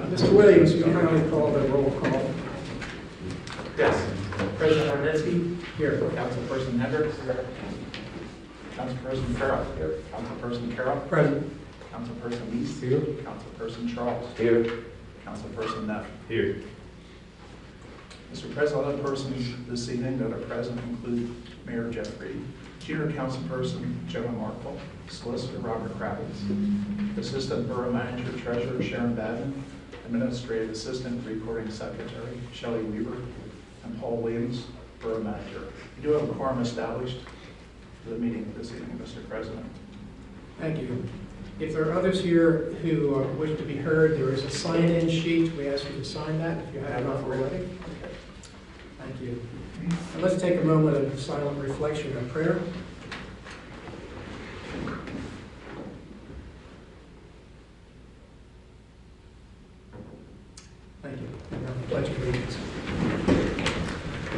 Mr. Williams, will you kindly call the roll call? Yes. President Arnetsky. Here. Councilperson Hendricks. Here. Councilperson Farrell. Here. Councilperson Carroll. Present. Councilperson Lees. Here. Councilperson Charles. Here. Councilperson Neff. Here. Mr. President, other persons this evening that are present include Mayor Jeff Reed, Junior Councilperson Gemma Markle, Solicitor Robert Kravitz, Assistant Borough Manager Treasurer Sharon Badman, Administrative Assistant Recording Secretary Shelley Weaver, and Paul Williams, Borough Manager. We do have a quorum established for the meeting this evening, Mr. President. Thank you. If there are others here who wish to be heard, there is a sign-in sheet. We ask you to sign that if you have not already. Thank you. And let's take a moment of silent reflection and prayer. Thank you. And now the Pledge of Allegiance.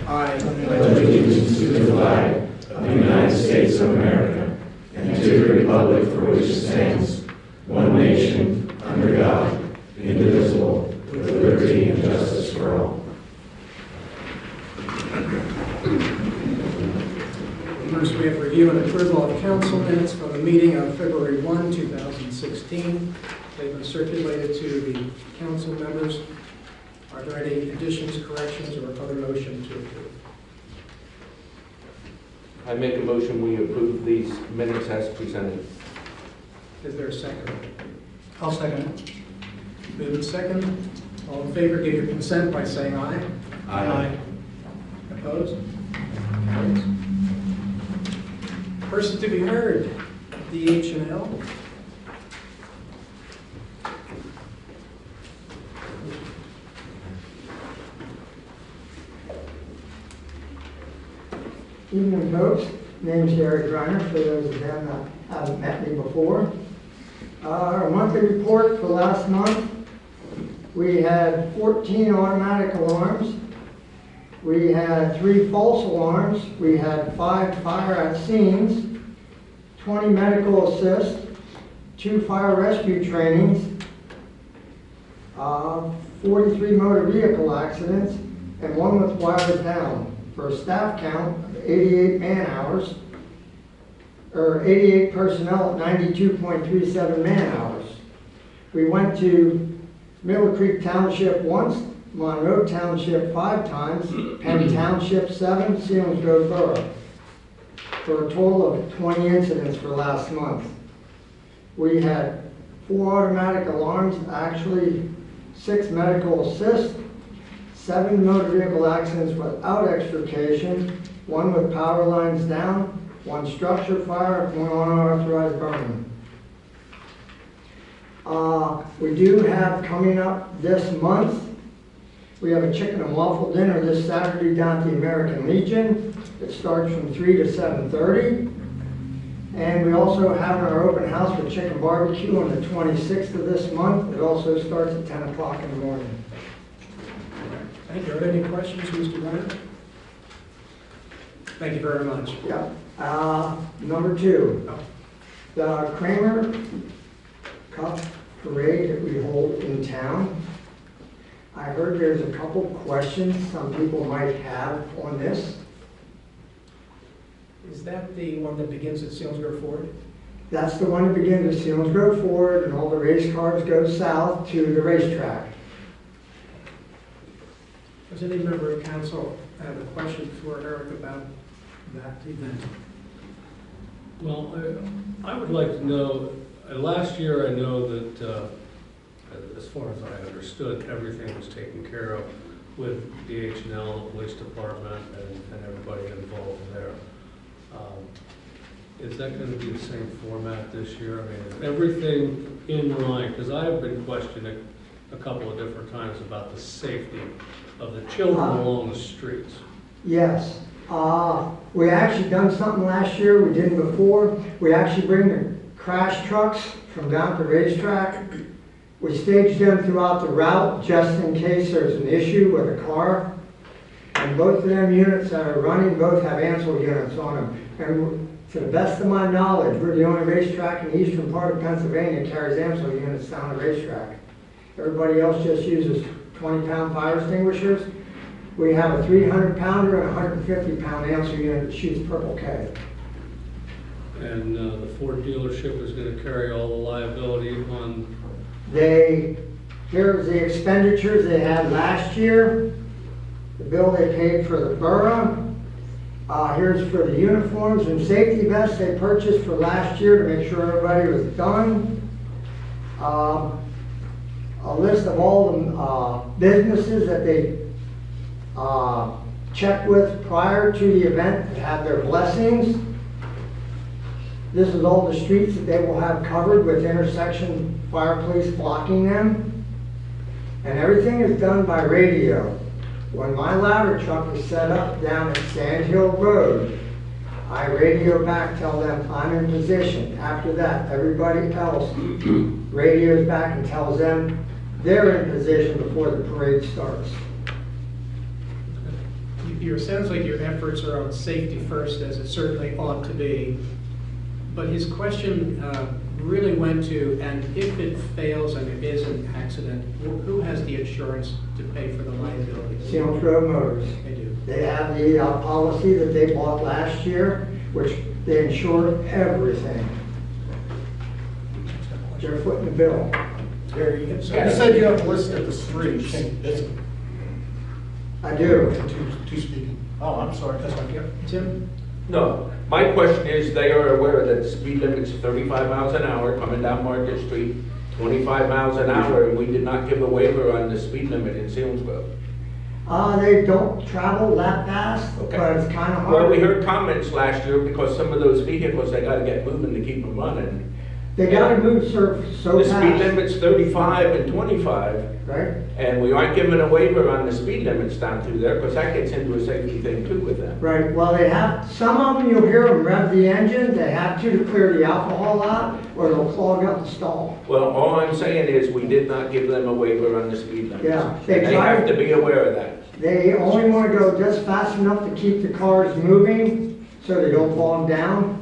I pledge allegiance to the flag of the United States of America and to the republic for which it stands, one nation, under God, indivisible, with liberty and justice for all. First, we have review and approval of council minutes from the meeting of February 1, 2016. They've been circulated to the council members. Are there any additions, corrections, or other motions to approve? I make a motion we approve these minutes as presented. Is there a second? I'll second it. Move in second. All in favor, give your consent by saying aye. Aye. Opposed? Carries. Person to be heard, DH&L. Evening, folks. Name's Gary Greiner, for those of them that haven't met me before. Our monthly report for last month, we had 14 automatic alarms. We had 3 false alarms. We had 5 fire at scenes, 20 medical assists, 2 fire rescue trainings, 43 motor vehicle accidents, and 1 with wires down, for a staff count of 88 man-hours, or 88 personnel at 92.37 man-hours. We went to Middle Creek Township once, Monroe Township 5 times, Penn Township 7, Selinsgrove Borough, for a total of 20 incidents for last month. We had 4 automatic alarms, actually 6 medical assists, 7 motor vehicle accidents without extrication, 1 with power lines down, 1 structure fire, 1 unauthorized burning. We do have coming up this month, we have a chicken and waffle dinner this Saturday down at the American Legion. It starts from 3 to 7:30. And we also have our open house for chicken barbecue on the 26th of this month. It also starts at 10 o'clock in the morning. Thank you. Are there any questions, Mr. Greiner? Thank you very much. Yeah. Number 2, the Kramer Cup parade that we hold in town. I heard there's a couple questions some people might have on this. Is that the one that begins at Selinsgrove Ford? That's the one that begins at Selinsgrove Ford, and all the race cars go south to the racetrack. Does any member of council have a question for Eric about that event? Well, I would like to know, last year I know that, as far as I understood, everything was taken care of with DH&L, the police department, and everybody involved there. Is that going to be the same format this year? I mean, is everything in line? Because I have been questioned a couple of different times about the safety of the children along the streets. Yes. We actually done something last year we didn't before. We actually bring the crash trucks from down at the racetrack. We stage them throughout the route just in case there's an issue with a car. And both of them units that are running both have Ansel units on them. And to the best of my knowledge, we're the only racetrack in the eastern part of Pennsylvania that carries Ansel units down the racetrack. Everybody else just uses 20-pound fire extinguishers. We have a 300-pounder and a 150-pound answer unit that shoots Purple K. And the Ford dealership is going to carry all the liability on, Here's the expenditures they had last year, the bill they paid for the borough. Here's for the uniforms and safety vests they purchased for last year to make sure everybody was done. A list of all the businesses that they checked with prior to the event that had their blessings. This is all the streets that they will have covered with intersection fire police blocking them. And everything is done by radio. When my ladder truck is set up down at Sand Hill Road, I radio back, tell them I'm in position. After that, everybody else radios back and tells them they're in position before the parade starts. It sounds like your efforts are on safety first, as it certainly ought to be. But his question really went to, and if it fails and it is an accident, who has the insurance to pay for the liability? Selinsgrove Motors. They do. They have the policy that they bought last year, which they insure everything. They're footing the bill. There you go. So you said you have a list of the streets. I do. Two speaking. Oh, I'm sorry. That's right. Tim? No, my question is, they are aware that the speed limit's 35 miles an hour coming down Market Street, 25 miles an hour, and we did not give a waiver on the speed limit in Selinsgrove. They don't travel that fast, Okay. but it's kind of hard. Well, we heard comments last year because some of those vehicles, they gotta get moving to keep them running. They gotta move so The fast. speed limit's 35 and 25, Right? and we aren't giving a waiver on the speed limits down through there, because that gets into a safety thing too with them. Right, well, they have, some of them, you'll hear them rev the engine, they have to clear the alcohol out, or they'll clog up the stall. Well, all I'm saying is, we did not give them a waiver on the speed limits. Yeah, And they they tried- have to be aware of that. They only wanna go just fast enough to keep the cars moving, so they don't bog down,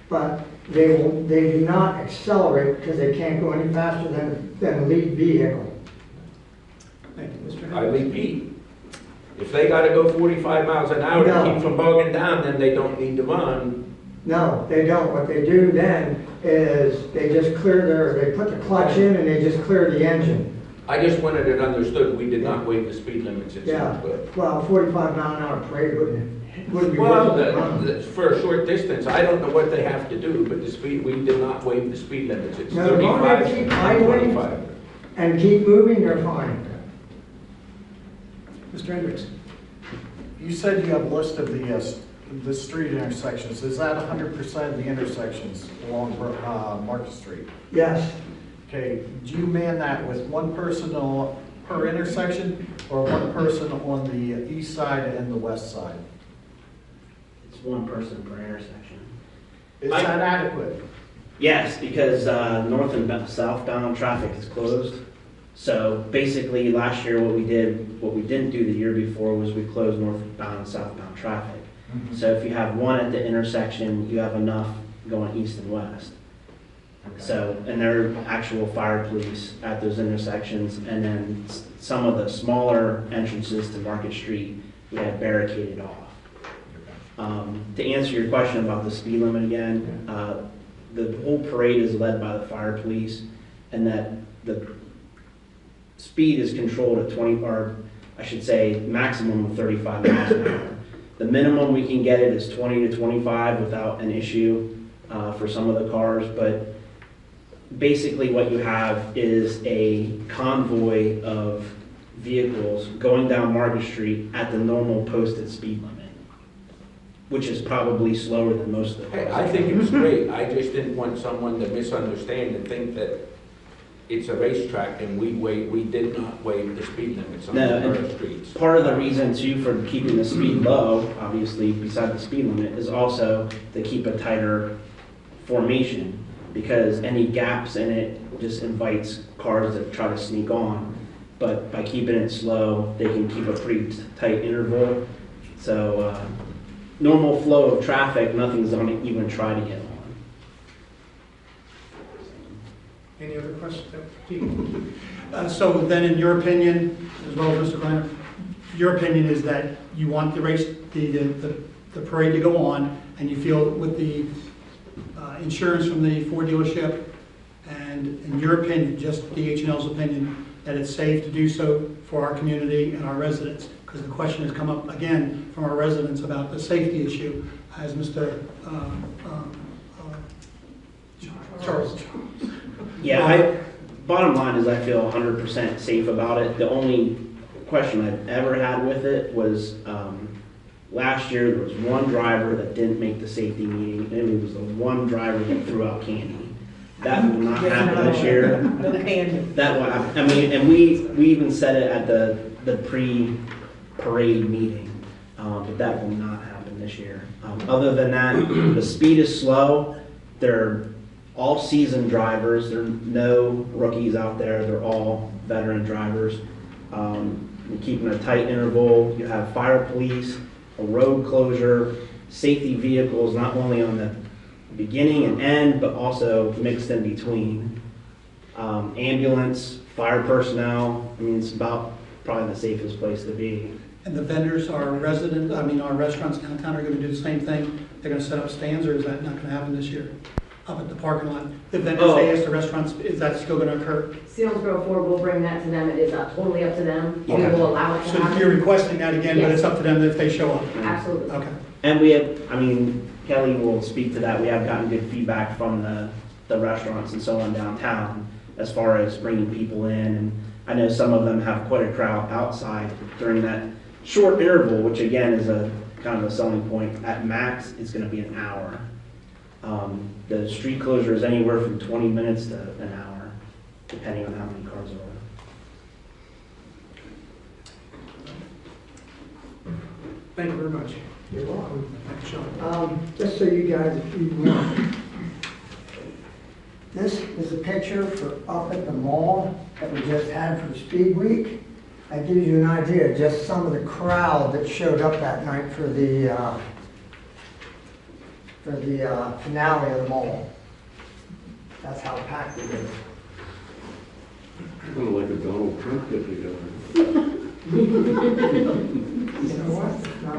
but they do not accelerate, because they can't go any faster than a lead vehicle. Thank you, Mr. I Henry. repeat, if they gotta go 45 miles an hour to No. keep from bogging down, then they don't need to run. No, they don't. What they do then is they just they put the clutch in and they just clear the engine. I just wanted it understood, we did not waive the speed limits at Yeah, Selinsgrove. well, 45-mile-an-hour parade wouldn't be Well, worth the run. for a short distance, I don't know what they have to do, but we did not waive the speed limits. It's No, as long as 35 they keep and idling. 25. And keep moving, they're fine. Mr. Hendricks? You said you have a list of the street intersections. Is that 100% of the intersections along Market Street? Yes, Okay, do you man that with one person per intersection, or one person on the east side and the west side? It's one person per intersection. Is that adequate? Yes, because north and southbound traffic is closed. So basically, last year what we didn't do the year before was we closed northbound and southbound traffic. So if you have one at the intersection, you have enough going east and west. Okay. So, and there are actual fire police at those intersections, and then some of the smaller entrances to Market Street, we had barricaded off. To answer your question about the speed limit again, the whole parade is led by the fire police, and that the speed is controlled at 20, or I should say maximum of 35 miles an hour. The minimum we can get it is 20 to 25 without an issue for some of the cars, but basically what you have is a convoy of vehicles going down Market Street at the normal posted speed limit, which is probably slower than most of the Hey, cars. I think it was great, I just didn't want someone to misunderstand and think that it's a racetrack and we did not waive the speed limits on No, our and streets. Part of the reason too for keeping the speed low, obviously beside the speed limit, is also to keep a tighter formation, because any gaps in it just invites cars that try to sneak on. But by keeping it slow, they can keep a pretty tight interval. So normal flow of traffic, nothing's going to even try to get on. Any other questions? Pete? So then, in your opinion, as well as Mr. Glenn, your opinion is that you want the race, the parade to go on, and you feel with the insurance from the Ford dealership, and in your opinion, just DH&L's opinion, that it's safe to do so for our community and our residents? Because the question has come up again from our residents about the safety issue, as Mr. Charles. Yeah, bottom line is I feel 100% safe about it. The only question I've ever had with it was last year there was one driver that didn't make the safety meeting, and it was the one driver that threw out candy. That will not happen this year. That will, I mean, and we even said it at the pre-parade meeting, but that will not happen this year. Other than that, the speed is slow. They're all seasoned drivers. There are no rookies out there. They're all veteran drivers. We're keeping a tight interval. You have fire police, a road closure, safety vehicles, not only on the beginning and end, but also mixed in between. Ambulance, fire personnel. I mean, it's about probably the safest place to be. And the vendors, our restaurants downtown are going to do the same thing? They're going to set up stands, or is that not going to happen this year? Up at the parking lot, the vendors, they ask the restaurants, is that still going to occur? Selinsgrove Ford will bring that to them. It is totally up to them. We Okay. will allow it to So happen. you're requesting that again, but it's up to them if they show up? Absolutely. Okay. And we have, I mean, Kelly will speak to that. We have gotten good feedback from the restaurants and so on downtown as far as bringing people in. And I know some of them have quite a crowd outside during that short interval, which again is a kind of a selling point. At max, it's going to be an hour. The street closure is anywhere from 20 minutes to an hour, depending on how many cars are. Thank you very much. You're welcome. Sean. Just so you guys, if you want, this is a picture for up at the mall that we just had for Speed Week. That gives you an idea of just some of the crowd that showed up that night for the finale of the mall. That's how packed it is. Kind of like a Donald Trump get together. You know what? Not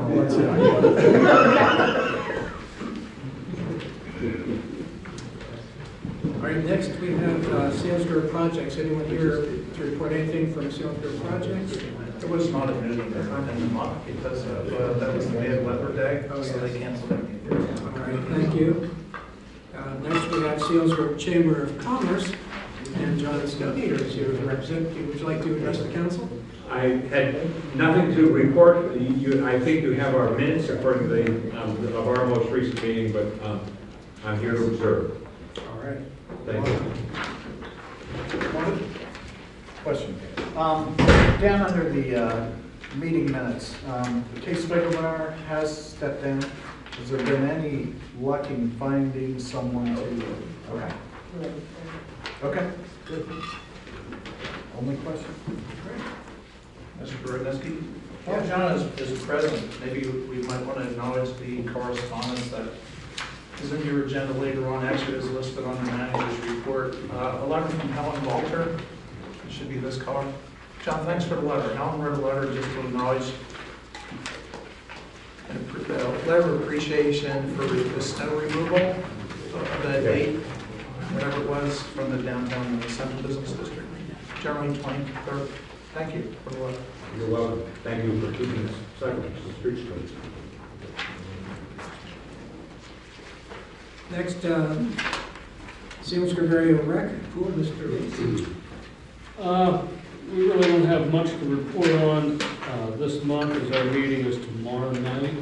All right, next we have Selinsgrove Projects. Anyone here to report anything from Selinsgrove Projects? There was not a meeting in the month because that was the bad weather day, Oh, so yes. they canceled it. All right, thank you. Next we have Selinsgrove Chamber of Commerce, and John Scotty is here as a representative. Would you like to address the council? I had nothing to report. I think you have our minutes according to of our most recent meeting, but I'm here to observe. All right. Thank you. Question. Down under the meeting minutes, Case Wigglebauer has stepped in. Has there been any luck in finding someone to? Okay. Okay. Good. Only question? Mr. Borodinski? Yeah, John, as president, maybe we might want to acknowledge the correspondence that is in your agenda later on, actually is listed on the manager's report. A letter from Helen Walter, it should be this color. John, thanks for the letter. Helen wrote a letter just to acknowledge a letter of appreciation for the snow removal of that date, whatever it was, from the downtown Central Business District, January 23rd. Thank you for the letter. You're welcome. Thank you for keeping us sidewalks and streets clean. Next, Selinsgrove Area Rec, Pool, Mr. Lee. We really don't have much to report on this month, as our meeting is tomorrow night.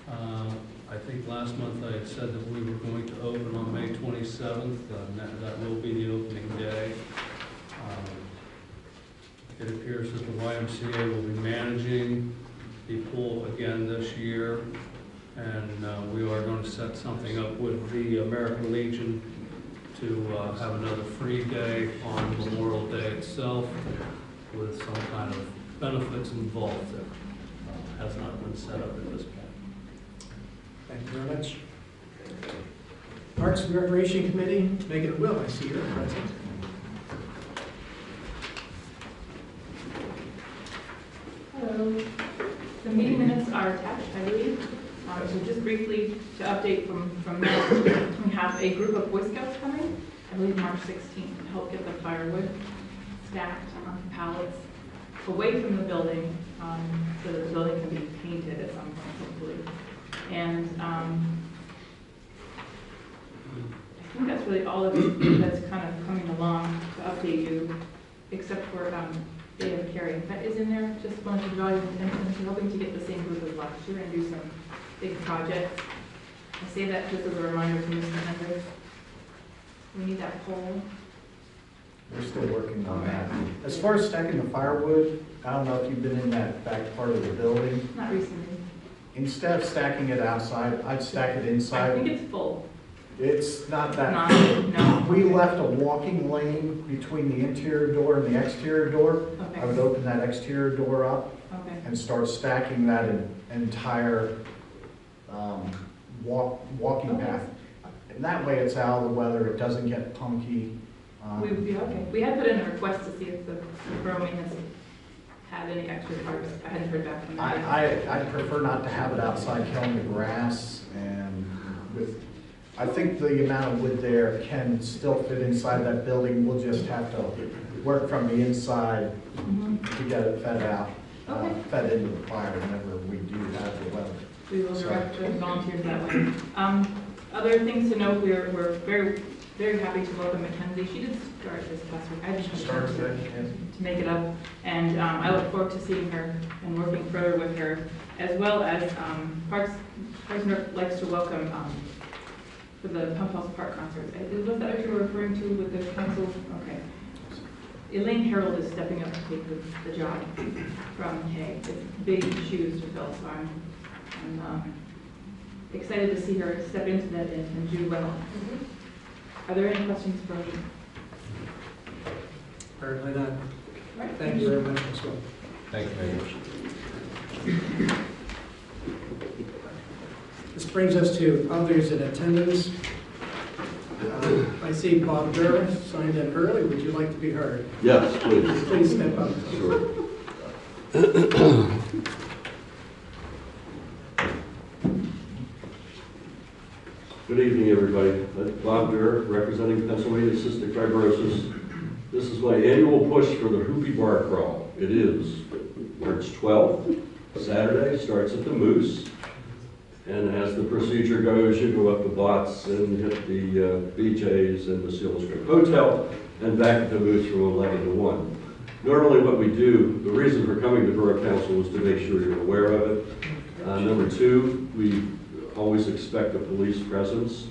I think last month I had said that we were going to open on May 27th. That will be the opening day. It appears that the YMCA will be managing the pool again this year, and we are going to set something up with the American Legion to have another free day on Memorial Day itself with some kind of benefits involved that has not been set up at this point. Thank you very much. Parks and Recreation Committee, Megan Will, I see you're present. So the meeting minutes are attached, I believe. So just briefly to update from that, we have a group of Boy Scouts coming, I believe March 16th, to help get the firewood stacked on pallets away from the building, so that the building can be painted at some point, hopefully. And I think that's really all of it that's kind of coming along to update you, except for Day of Caring. That is in there. Just wanted to draw your attention to hoping to get the same group as last year and do some big projects. I say that just as a reminder to Mr. Hendricks. We need that pole. We're still working on that. As far as stacking the firewood, I don't know if you've been in that back part of the building. Not recently. Instead of stacking it outside, I'd stack it I inside. think it's full. It's not that. No. We left a walking lane between the interior door and the exterior door. Okay. I would open that exterior door up Okay. and start stacking that entire walking path. And that way it's out of the weather, it doesn't get punky. Okay. We had put in a request to see if the borough maintenance had any extra parts. I hadn't heard back from them yet. I'd prefer not to have it outside killing the grass, and I think the amount of wood there can still fit inside that building. We'll just have to work from the inside to get it fed out, fed into the fire whenever we do have the weather. We will direct the volunteers that way. Other things to note, we're very, very happy to welcome Mackenzie. She did start this past week. I just Started to make it up. And I look forward to seeing her and working further with her, as well as Parks and Rec likes to welcome for the Pump House Park concerts. Was that what you were referring to with the council? Okay. Elaine Harold is stepping up to take the job from Kay. It's big shoes to fill, so I'm excited to see her step into that and do well. Are there any questions for me? Apparently not. Right. Thank you very much, Ms. Will. Thank you, Mayor. This brings us to others in attendance. I see Bob Durr signed in early. Would you like to be heard? Yes, please. Please step up. Sure. Good evening, everybody. Bob Durr, representing Pennsylvania Cystic Fibrosis. This is my annual push for the Hoopy Bar Crawl. It is March 12th, Saturday, starts at the Moose. And as the procedure goes, you go up the Bots and hit the BJ's and the Selinsgrove Hotel and back at the Moose from 11 to 1. Normally what we do, the reason for coming to Borough Council is to make sure you're aware of it. Number two, we always expect a police presence.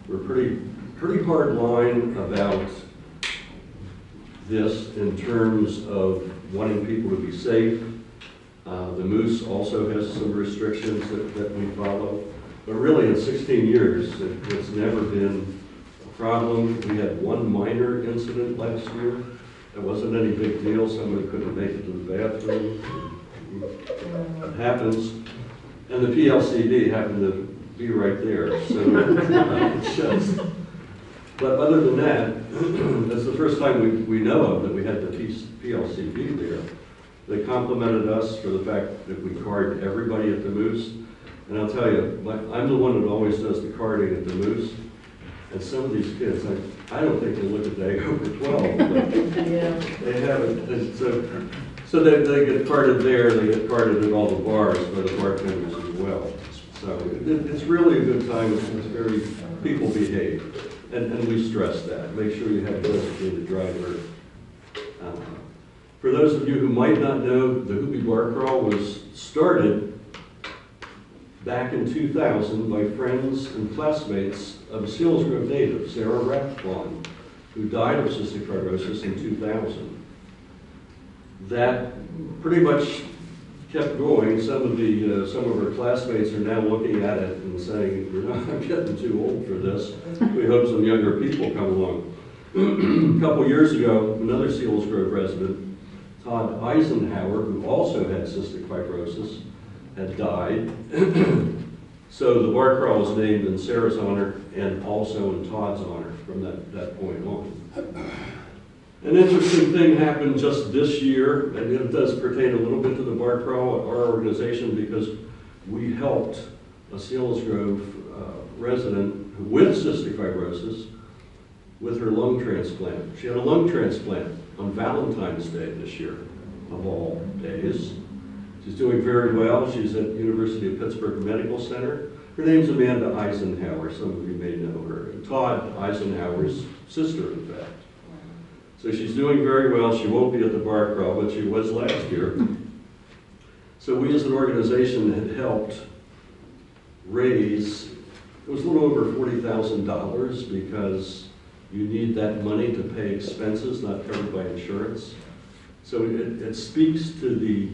We're pretty hard line about this in terms of wanting people to be safe. The Moose also has some restrictions that we follow. But really in 16 years, it's never been a problem. We had one minor incident last year. It wasn't any big deal. Somebody couldn't make it to the bathroom. It happens. And the PLCD happened to be right there. So but other than that, that's the first time we know of that we had the PLCD there. They complimented us for the fact that we card everybody at the Moose. And I'll tell you, I'm the one that always does the carding at the Moose. And some of these kids, I don't think they look a day over 12. But Yeah. they haven't. And so they get carded there, they get carded at all the bars by the bartenders as well. So it's really a good time. It's very, people behave. And we stress that. Make sure you have a designated driver. For those of you who might not know, the Hoopy Bar Crawl was started back in 2000 by friends and classmates of a Selinsgrove native, Sarah Rathbone, who died of cystic fibrosis in 2000. That pretty much kept going. Some of her classmates are now looking at it and saying, I'm getting too old for this. We hope some younger people come along. A couple years ago, another Selinsgrove resident, Todd Eisenhower, who also had cystic fibrosis, had died. So the bar crawl was named in Sarah's honor and also in Todd's honor from that point on. An interesting thing happened just this year, and it does pertain a little bit to the bar crawl, our organization, because we helped a Selinsgrove resident with cystic fibrosis with her lung transplant. She had a lung transplant on Valentine's Day this year, of all days. She's doing very well. She's at University of Pittsburgh Medical Center. Her name's Amanda Eisenhower. Some of you may know her. Todd Eisenhower's sister, in fact. So she's doing very well. She won't be at the bar crawl, but she was last year. So we as an organization had helped raise, it was a little over $40,000 because you need that money to pay expenses not covered by insurance. So it speaks to the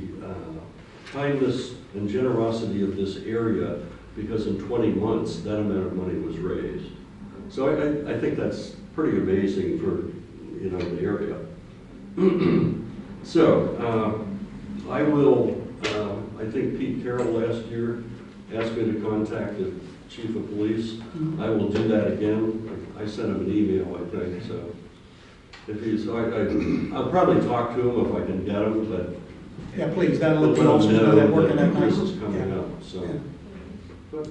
kindness and generosity of this area, because in 20 months that amount of money was raised. So I think that's pretty amazing for the area. So I will, I think Pete Carroll last year asked me to contact the chief of police. I will do that again. I sent him an email, I think, so. If he's, I'll probably talk to him if I can get him, but. Yeah, please, that'll let the officers know that working that night. This is coming up, so. Yeah.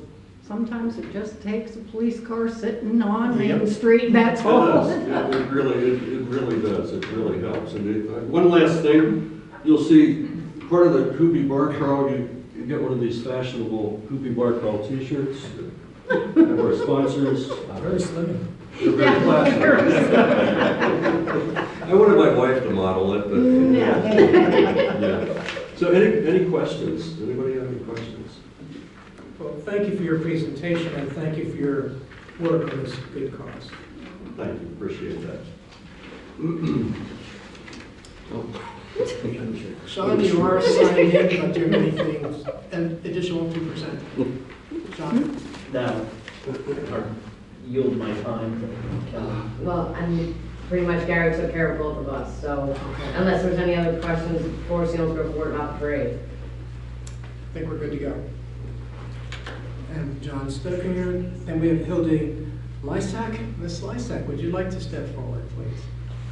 Sometimes it just takes a police car sitting on Main Street, that's all. It does. It really does. It really helps. And one last thing, you'll see part of the Hoopy Bar Crawl, you get one of these fashionable Hoopy Bar Crawl t-shirts. And our sponsors. Very slim. They're very classy. I wanted my wife to model it, but yeah. So any questions? Anybody have any questions? Well, thank you for your presentation, and thank you for your work on this good cause. Thank you, appreciate that. Sean, you are signing in, but do you have anything, an additional 2%? Sean? No. Or yield my time to Kelly. Well, I mean, pretty much Gary took care of both of us, so unless there's any other questions for Selinsgrove Board about the parade. I think we're good to go. And John Stoker here, and we have Hildy Lysak. Miss Lysak, would you like to step forward, please?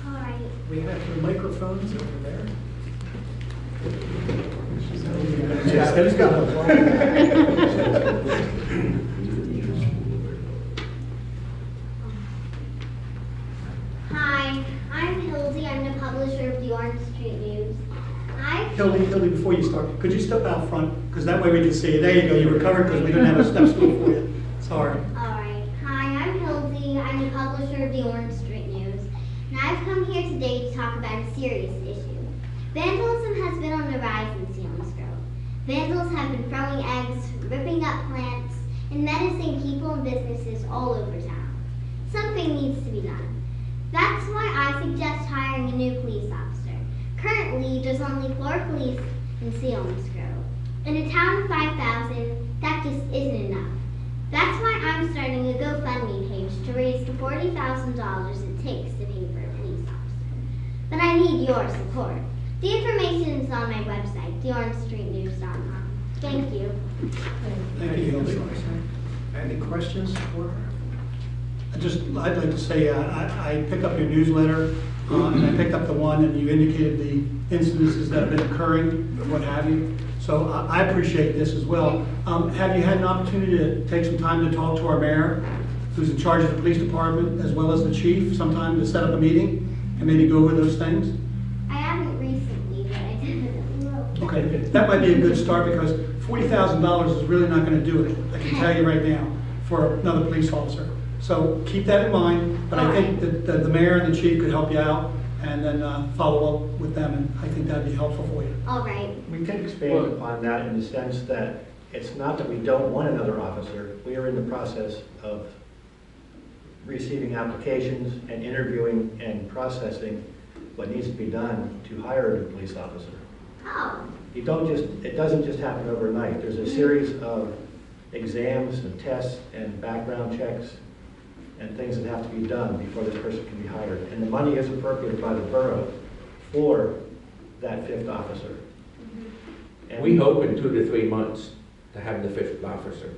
All right. We have your microphones over there. Who's got Hi, I'm Hildy. I'm the publisher of the Orange Street News. Hildy, before you start, could you step out front? Because that way we can see you. There you go, you recovered because we didn't have a step stool for you. Sorry. All right. Hi, I'm Hildy. I'm the publisher of the Orange Street News. And I've come here today to talk about a serious issue. Vandalism has been on the rise in Selinsgrove. Vandals have been throwing eggs, ripping up plants, and menacing people and businesses all over town. Something needs to be done. That's why I suggest hiring a new police officer. Currently, there's only 4 police in Selinsgrove. In a town of 5,000, that just isn't enough. That's why I'm starting a GoFundMe page to raise the $40,000 it takes to pay for a police officer. But I need your support. The information is on my website, theorangestreetnews.com. Thank you. Thank you, Hildy. Any questions for her? I'd like to say, I picked up your newsletter, and I picked up the one, and you indicated the incidences that have been occurring, what have you. So I appreciate this as well. Have you had an opportunity to take some time to talk to our mayor, who's in charge of the police department, as well as the chief, sometime to set up a meeting and maybe go over those things? I haven't recently, but I definitely will. Okay, that might be a good start, because $40,000 is really not going to do it, I can tell you right now, for another police officer. So keep that in mind, but I think that the mayor and the chief could help you out, and then follow up with them, and I think that'd be helpful for you. All right. We can expand upon that in the sense that it's not that we don't want another officer. We are in the process of receiving applications and interviewing and processing what needs to be done to hire a police officer. Oh. It doesn't just happen overnight. There's a series of exams and tests and background checks and things that have to be done before this person can be hired. And the money is appropriated by the borough for that 5th officer. And We hope in 2 to 3 months to have the 5th officer.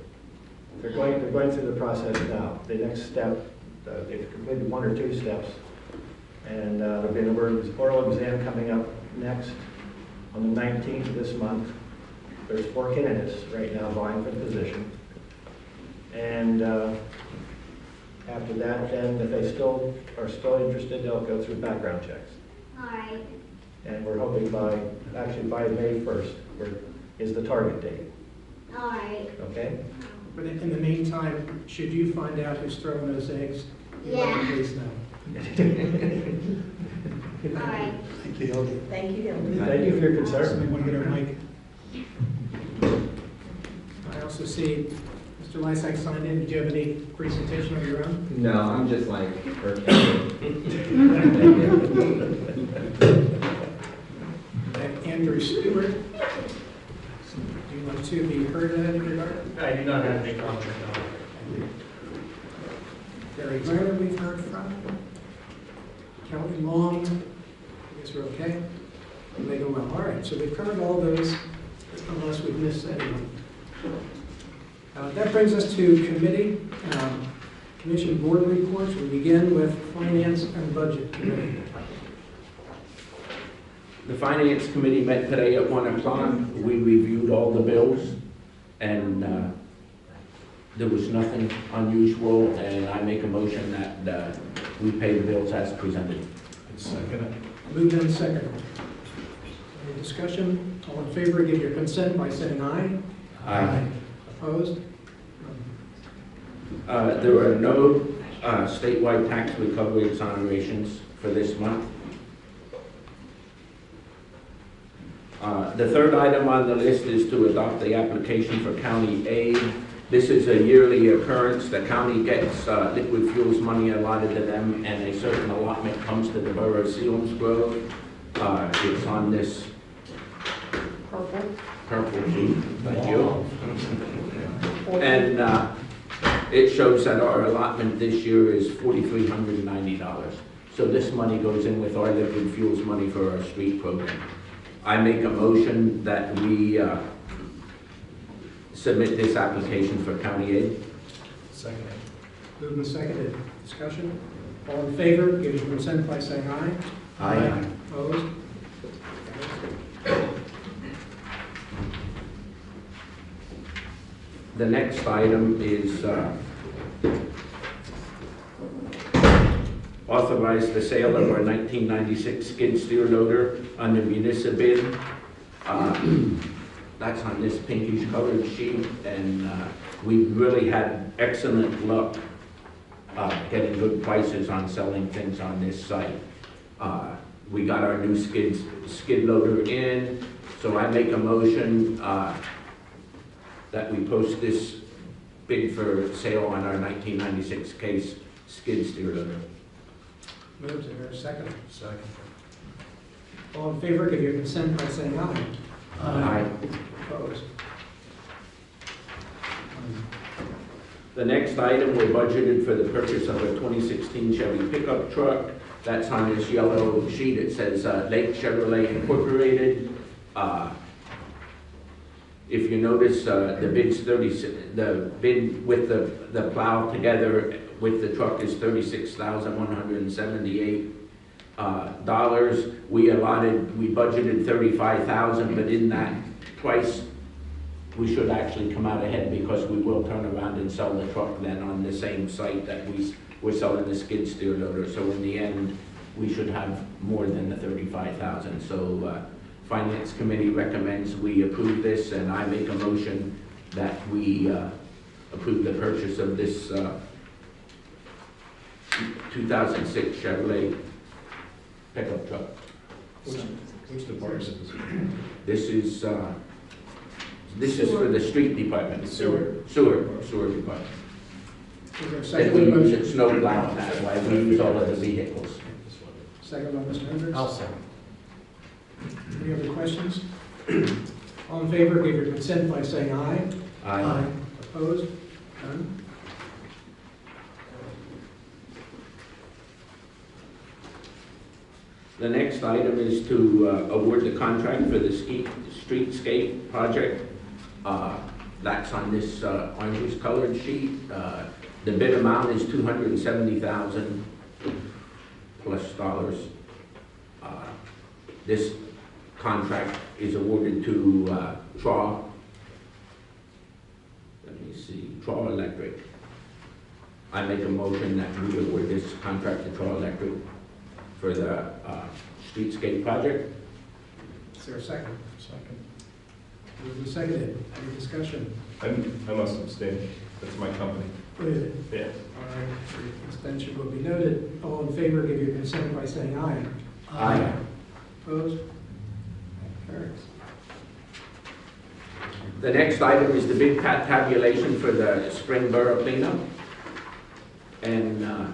they're going through the process now. The next step, they've completed 1 or 2 steps, And there'll be an oral exam coming up next on the 19th of this month. There's 4 candidates right now vying for the position. And after that, then if they still are interested, they'll go through background checks. All right. And we're hoping by May 1st is the target date. All right. Okay? But in the meantime, should you find out who's throwing those eggs, you let me please know. All right. Thank you, Hildy. Thank you, Hildy. Thank you for your concern. Somebody want to get our mic? I also see Mr. Lysak signed in. Did you have any presentation of your own? No, I'm just like her. And Andrew Stewart, do you want to be heard in any regard? I do not have any comment on it. Gary Garner we've heard from. Kelly Long, I guess we're okay. And they go well. All right, so we've covered all those, unless we've missed anyone. That brings us to committee, commission board reports. We begin with Finance and Budget Committee. The Finance Committee met today at 1 o'clock. We reviewed all the bills, and there was nothing unusual, and I make a motion that we pay the bills as presented. Second. Moved and seconded. Any discussion? All in favor, give your consent by saying aye. Aye. Opposed? There are no statewide tax recovery exonerations for this month. The third item on the list is to adopt the application for county aid. This is a yearly occurrence. The county gets liquid fuels money allotted to them, and a certain allotment comes to the borough of Selinsgrove. It's on this purple sheet. Thank you. And it shows that our allotment this year is $4,390. So this money goes in with our liquid fuels money for our street program. I make a motion that we submit this application for county aid. Second. Moved and seconded. Discussion? All in favor, give your consent by saying aye. Aye. Opposed? The next item is authorize the sale of our 1996 skid steer loader under municipal bid. That's on this pinkish colored sheet, and we really had excellent luck getting good prices on selling things on this site. We got our new skid loader in, so I make a motion that we post this bid for sale on our 1996 case skid steer loader. Moved. Is there a second? Second. All in favor, give your consent by saying aye. Aye. Opposed? The next item, we're budgeted for the purchase of a 2016 Chevy pickup truck. That's on this yellow sheet. It says Lake Chevrolet Incorporated. If you notice, the bid with the plow together with the truck is $36,178. We budgeted $35,000, but in that price, we should actually come out ahead because we will turn around and sell the truck then on the same site that we're selling the skid steer loader. So in the end, we should have more than the $35,000. So Finance Committee recommends we approve this, and I make a motion that we approve the purchase of this 2006 Chevrolet pickup truck. Which department is this? This is for the street department. Sewer department. Is there a And second? we use it snow plowing, that's why we use all of the vehicles. Second by Mr. Hendricks. I'll second. Any other questions? All in favor, give your consent by saying aye. Aye. Opposed? None? The next item is to award the contract for the streetscape project. That's on this orange colored sheet. The bid amount is $270,000. plus dollars. This contract is awarded to TRAW. Let me see, TRAW Electric. I make a motion that we award this contract to TRAW Electric for the streetscape project. Is there a second? Second. Moved and seconded. Any discussion? I must abstain. That's my company. What is it? Yeah. All right, the extension will be noted. All in favor, give your consent by saying aye. Aye. Opposed? Carries. The next item is the bid tabulation for the spring borough cleanup and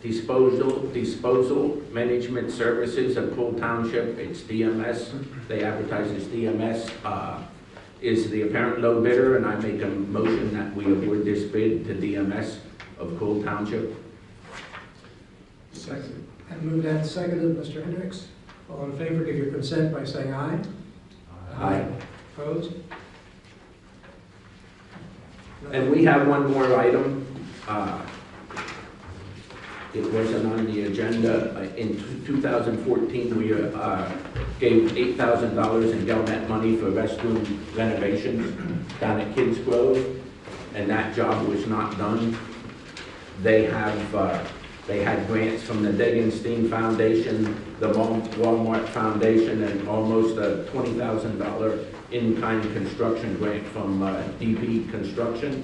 disposal management services of Poole Township. It's DMS. They advertise as DMS. Is the apparent low bidder, and I make a motion that we award this bid to DMS of Poole Township. Second. And moved and seconded. Mr. Hendricks. All in favor, give your consent by saying aye. Aye. Opposed? And we have one more item. It wasn't on the agenda. In 2014, we gave $8,000 in Delmet money for restroom renovations down at Kids Grove, and that job was not done. They had grants from the Degenstein Foundation, the Walmart Foundation, and almost a $20,000 in-kind construction grant from DP Construction.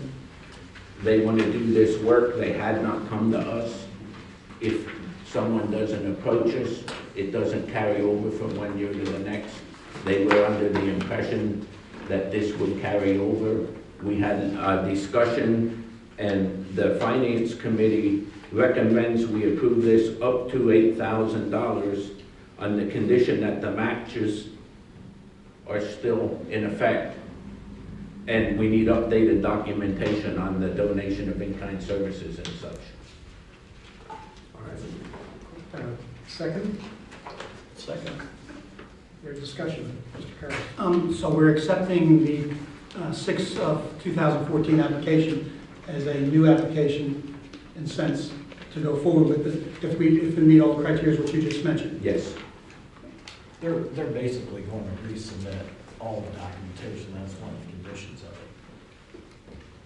They want to do this work. They had not come to us. If someone doesn't approach us, it doesn't carry over from one year to the next. They were under the impression that this would carry over. We had a discussion, and the Finance Committee recommends we approve this up to $8,000 on the condition that the matches are still in effect. And we need updated documentation on the donation of in-kind services and such. All right. Second? Second. Your discussion, Mr. Carroll. So we're accepting the 6 of 2014 application as a new application in sense to go forward with it if we meet all the criteria which you just mentioned. Yes. They're basically going to resubmit all the documentation. That's one of the conditions of it.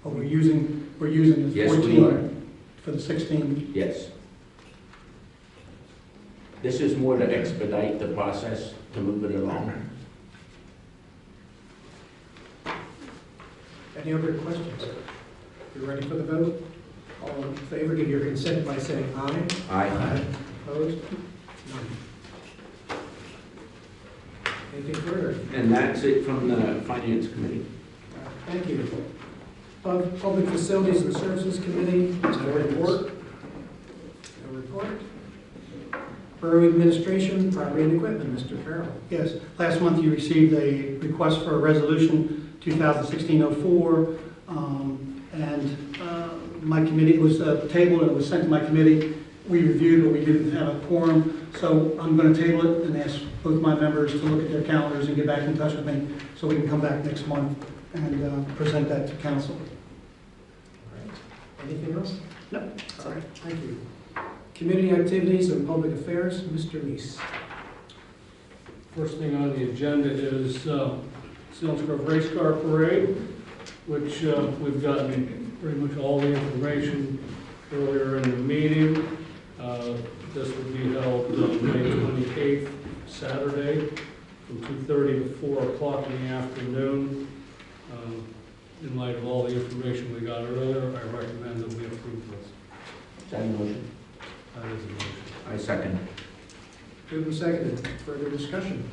But we're using the Yes, we 14 are. for the 16. Yes. This is more to expedite the process, to move it along. Any other questions? You ready for the vote? All in favor, give your consent by saying aye. Aye. Opposed? None. Anything further? And that's it from the Finance Committee. Thank you. Public Facilities and Services Committee, no report. No report. Borough Administration, Property and Equipment, Mr. Carroll. Yes, last month you received a request for a resolution 2016-04, and my committee, it was tabled and it was sent to my committee. We reviewed, but we didn't have a quorum, so I'm going to table it and ask both my members to look at their calendars and get back in touch with me so we can come back next month and present that to council. All right. Anything else? No. All right, thank you. Community Activities and Public Affairs, Mr. Neese. First thing on the agenda is Selinsgrove Race Car Parade, which we've gotten pretty much all the information earlier in the meeting. This will be held May 28th, Saturday, from 2:30 to 4 o'clock in the afternoon. In light of all the information we got earlier, I recommend that we approve this. Is that a motion? That is a motion. I second. Moved and seconded. Further discussion?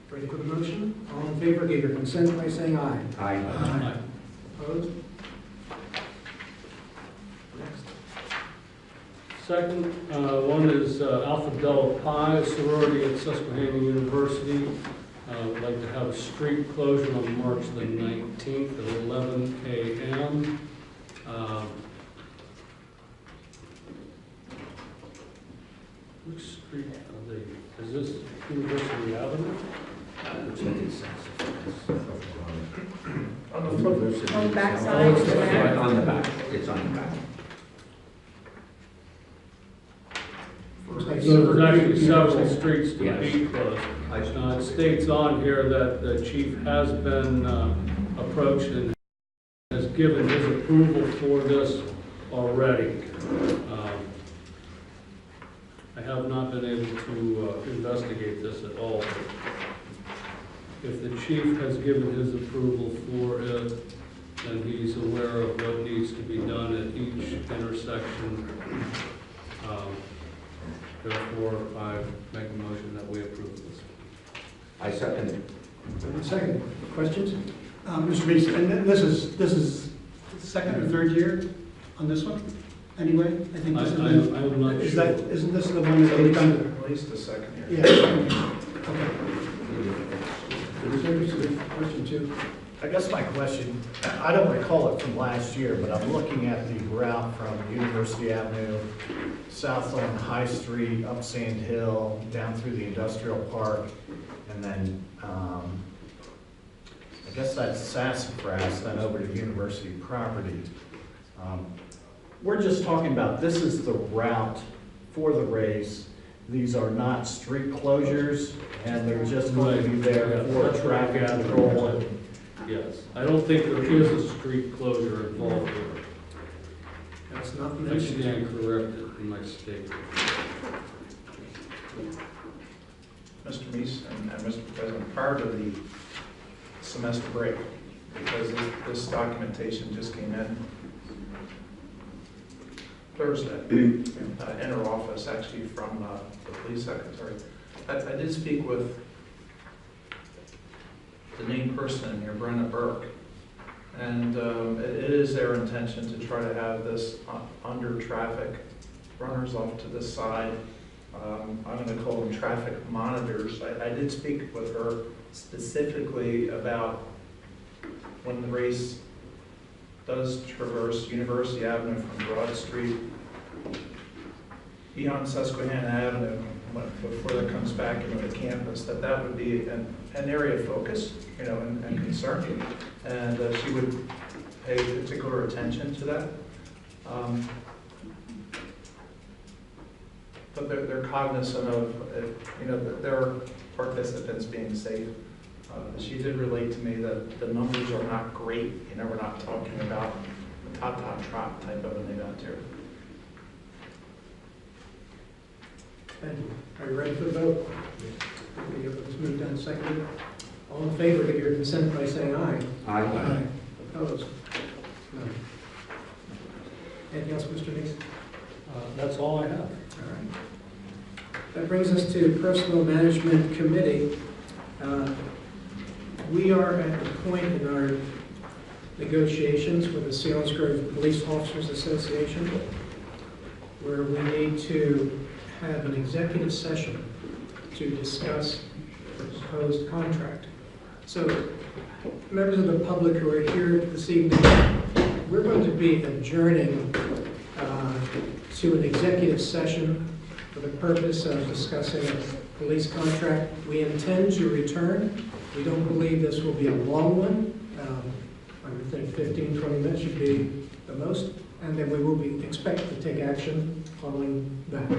Ready for the motion? All in favor, give your consent by saying aye. Aye. Aye. Opposed? Next. Second one is Alpha Delta Pi sorority at Susquehanna University. We'd like to have a street closure on March the 19th at 11 a.m. Which street are they? Is this University Avenue? Looks like it's On the front. On the back Oh, side? it's on the back. It's on the back. So there's actually several streets to Yes. be closed. It states on here that the chief has been approached and has given his approval for this already. I have not been able to investigate this at all. If the chief has given his approval for it, then he's aware of what needs to be done at each intersection. Therefore, I make a motion that we approve this. I second it. Second, questions? Mr. Reese, and this is second or third year on this one? Anyway, I think this is. I'm not Is sure. that, isn't this the one that we've done? At least the second year. Yeah. Okay. Question two. I guess my question, I don't recall it from last year, but I'm looking at the route from University Avenue, south on High Street, up Sand Hill, down through the industrial park, and then, I guess that's Sassafras, then over to University property. We're just talking about, this is the route for the race. These are not street closures, and they're just going to be there for traffic control. Yes, I don't think there is a street closure involved here. That's not I mentioned. stand corrected in my statement. Mr. Meese and Mr. President, prior to the semester break, because this documentation just came in Thursday, inter-office actually from the police secretary. I did speak with the named person in here, Brenna Burke, and it is their intention to try to have this under traffic runners off to this side. I'm going to call them traffic monitors. I did speak with her specifically about when the race does traverse University Avenue from Broad Street beyond Susquehanna Avenue, before it comes back into the campus, that would be an area of focus, and concern. And she would pay particular attention to that. But they're cognizant of, their participants being safe. She did relate to me that the numbers are not great. We're not talking about a top trot type of an event here. Thank you. Are you ready for the vote? Let's move down to second. All in favor, give your consent by saying aye. Aye. Opposed? None. Anything else, Mr. Meeks? That's all I have. All right. That brings us to Personal Management Committee. We are at the point in our negotiations with the Selinsgrove Police Officers Association where we need to have an executive session to discuss the proposed contract. So, members of the public who are here this evening, we're going to be adjourning to an executive session for the purpose of discussing a police contract. We intend to return. We don't believe this will be a long one. I would think 15, 20 minutes should be the most, and then we will be expected to take action following that.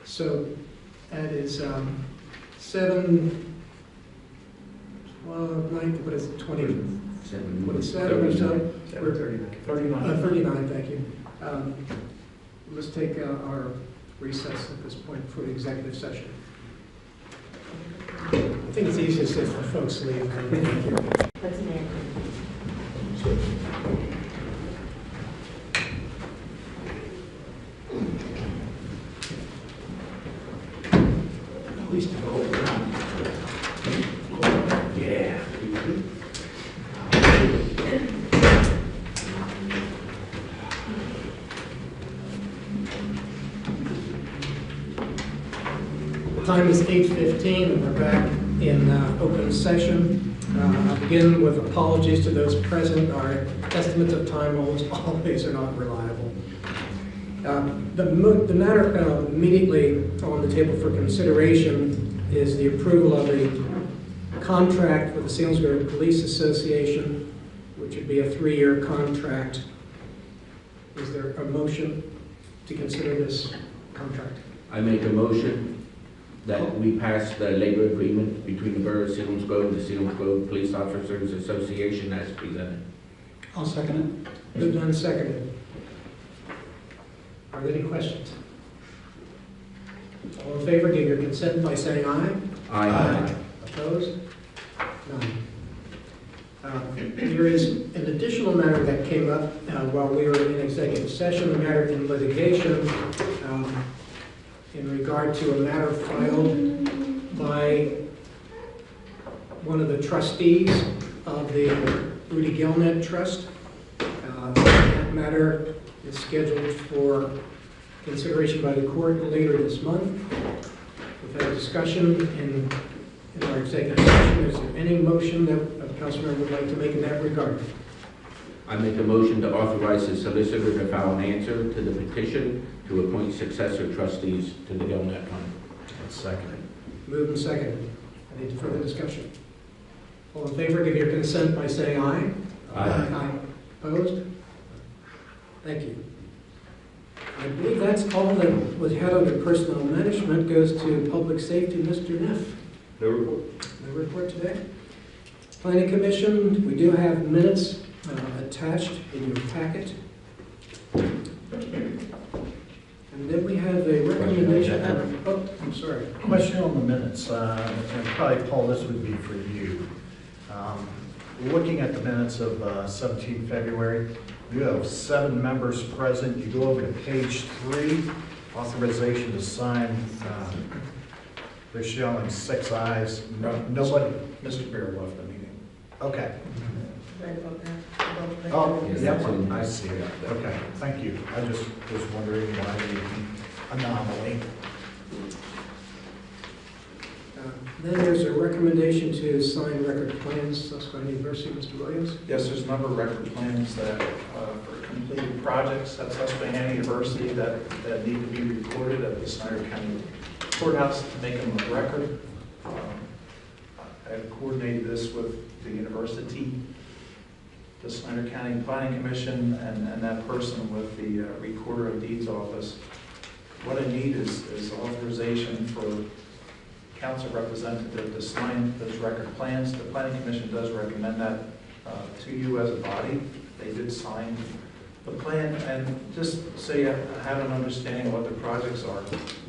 So that is 7, well, 9, what is it, 20? What is 7 or so? 39. 39, thank you. Let's take our recess at this point for the executive session. I think it's easiest if the folks leave. Thank you. That's an answer. At least to go around. Yeah. The time is 8:15 and we're back in open session. I'll begin with apologies to those present. Our estimates of time almost always are not reliable. The matter immediately on the table for consideration is the approval of a contract with the Selinsgrove Police Association, which would be a 3-year contract. Is there a motion to consider this contract? I make a motion that we pass the labor agreement between the Borough of Selinsgrove and the Selinsgrove Police Officers Association as presented. I'll second it. Moved and seconded. Are there any questions? All in favor, give your consent by saying aye. Aye. Opposed? None. There is an additional matter that came up while we were in executive session, a matter in litigation in regard to a matter filed by one of the trustees of the Rudy Gilnet Trust. That matter is scheduled for consideration by the court later this month. We've had a discussion in our executive session. Is there any motion that a council member would like to make in that regard? I make a motion to authorize the solicitor to file an answer to the petition to appoint successor trustees to the Gilnet Fund. Second. Moved and seconded. Any further discussion? All in favor, give your consent by saying aye. Aye. Opposed? Thank you. I believe that's all that was had under personnel management. Goes to public safety. Mr. Neff. No report. No report today. Planning Commission, we do have minutes attached in your packet. And then we have a recommendation. Oh, I'm sorry. Question on the minutes, and probably, Paul, this would be for you. Looking at the minutes of 17 February, you have 7 members present. You go over to page 3, authorization to sign. They're showing 6 ayes. Nobody. Mr. Bear left the meeting. Okay. Oh, Oh, Yes, yep, that's in- I see it. Okay, thank you. I just was wondering why the anomaly. Then there's a recommendation to sign record plans, Susquehanna University. Mr. Williams. Yes, there's a number of record plans that, for completed projects at Susquehanna University that need to be recorded at the Snyder County Courthouse to make them a record. I've coordinated this with the university, the Snyder County Planning Commission, and that person with the Recorder of Deeds office. What I need is authorization for council representative to sign those record plans. The Planning Commission does recommend that to you as a body. They did sign the plan, and just so you have an understanding of what the projects are.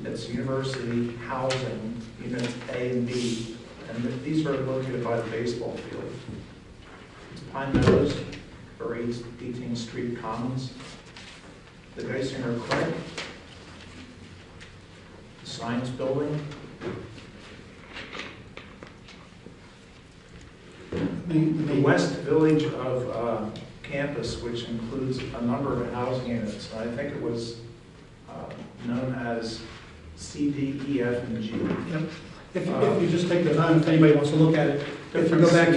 It's university housing, units A and B, and these are located by the baseball field. It's Pine Meadows for 18th Street Commons, the Geisinger Clinic, the Science Building, the West Village of campus, which includes a number of housing units. I think it was known as C, D, E, F, and G. Yep. If you just take the time, if anybody wants to look at it, if you go back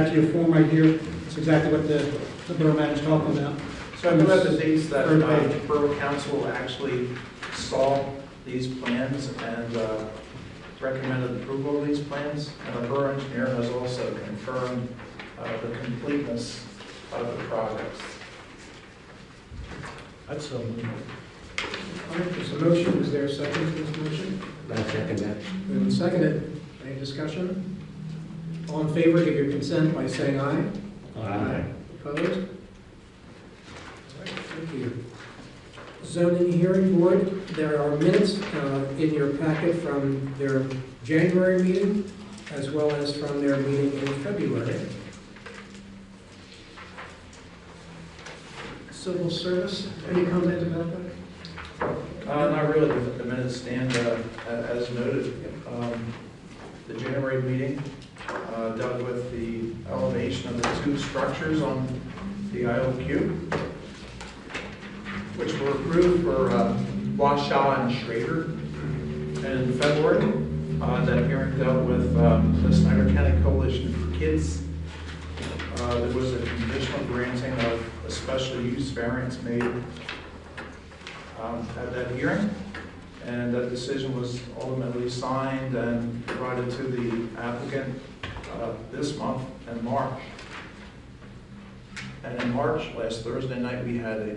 to your form right here, it's exactly what the borough manager's talking about. So I do have the dates that Borough Council actually saw these plans and recommended approval of these plans. And the borough engineer has also confirmed the completeness of the projects. That's so moving. All right, there's a motion. Is there a second to this motion? I second that. Moved and seconded. Any discussion? All in favor, give your consent by saying aye. Aye. Opposed? All right, thank you. Zoning Hearing Board, there are minutes in your packet from their January meeting as well as from their meeting in February. Civil Service, any comment about that? Not really. The minutes stand as noted. The January meeting dealt with the elevation of the 2 structures on the IOQ, which were approved for Washaw and Schrader. And in February, that hearing dealt with the Snyder County Coalition for Kids. There was a conditional granting of a special use variance made at that hearing, and that decision was ultimately signed and provided to the applicant this month in March. And in March, last Thursday night, we had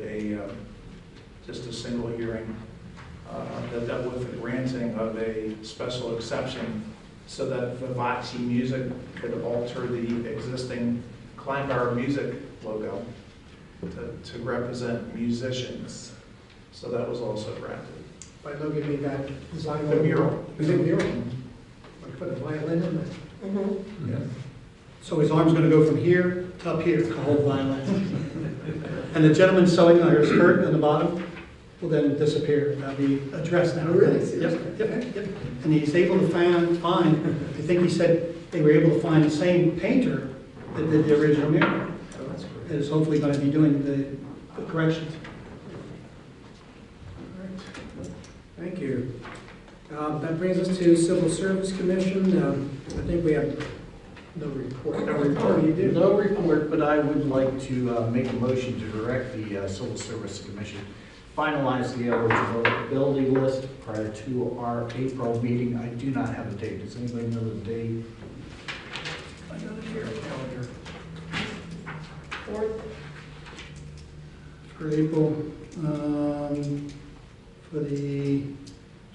just a single hearing that dealt with the granting of a special exception so that Vivace Music could alter the existing Kleinbauer Music logo to represent musicians. So that was also granted. By looking at that design. The mural. The mural. I put a violin in there. Yeah. So his arm's gonna go from here to up here, the whole violin. And the gentleman sewing on her skirt on the bottom will then disappear. That'll be addressed now. Oh, really? Yep. And he's able to find, I think he said they were able to find the same painter that did the original mural. Oh, that's great. That is hopefully gonna be doing the corrections. All right. Thank you. That brings us to Civil Service Commission. I think we have no report. No report. You do? No report, but I would like to make a motion to direct the Civil Service Commission finalize the eligibility list prior to our April meeting. I do not have a date. Does anybody know the date? I got it here, calendar. For April, for the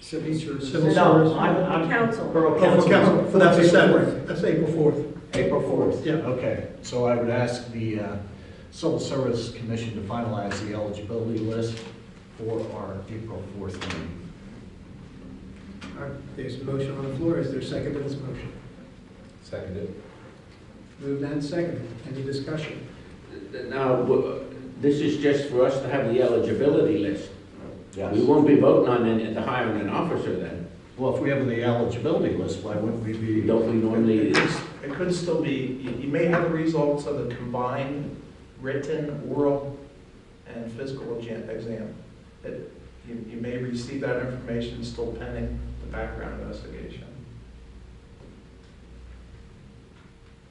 Civil Service. civil No, service. I'm Council. Borough Oh, Council. for council, for that's the 7th, that's April 4th. April 4th? Yeah. Okay, so I would ask the Civil Service Commission to finalize the eligibility list for our April 4th meeting. All right, there's a motion on the floor. Is there a second to this motion? Seconded. Moved and seconded. Any discussion? Now, this is just for us to have the eligibility list. Yes. We won't be voting on any, to hiring an officer then. Well, if we have the eligibility list, why wouldn't we be? Don't we normally? It could still be, you may have the results of the combined written, oral, and physical exam. You may receive that information still pending the background investigation.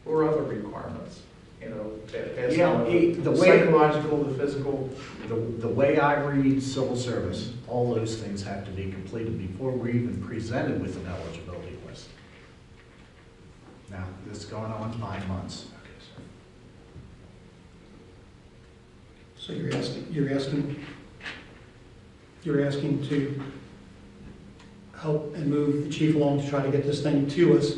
Or other requirements, passing Yeah, the the way- psychological, the physical. The way I read civil service, all those things have to be completed before we're even presented with an eligibility list. Now, this is going on 5 months. So you're asking to help and move the chief along to try to get this thing to us,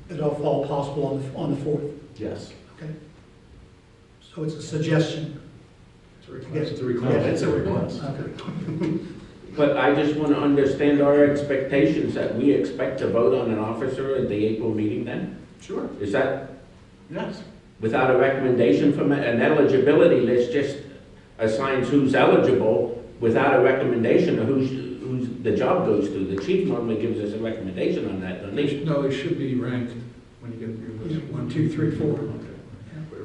if all fall possible on the 4th. Yes. Okay. So it's a suggestion. It's a request. It's a request. Yeah, it's a request. Okay. But I just want to understand our expectations, that we expect to vote on an officer at the April meeting then? Sure. Is that Yes. without a recommendation from an eligibility list, just assigns who's eligible without a recommendation of who's the job goes to? The chief normally gives us a recommendation on that, doesn't he? No, it should be ranked when you get your list. 1, 2, 3, 4.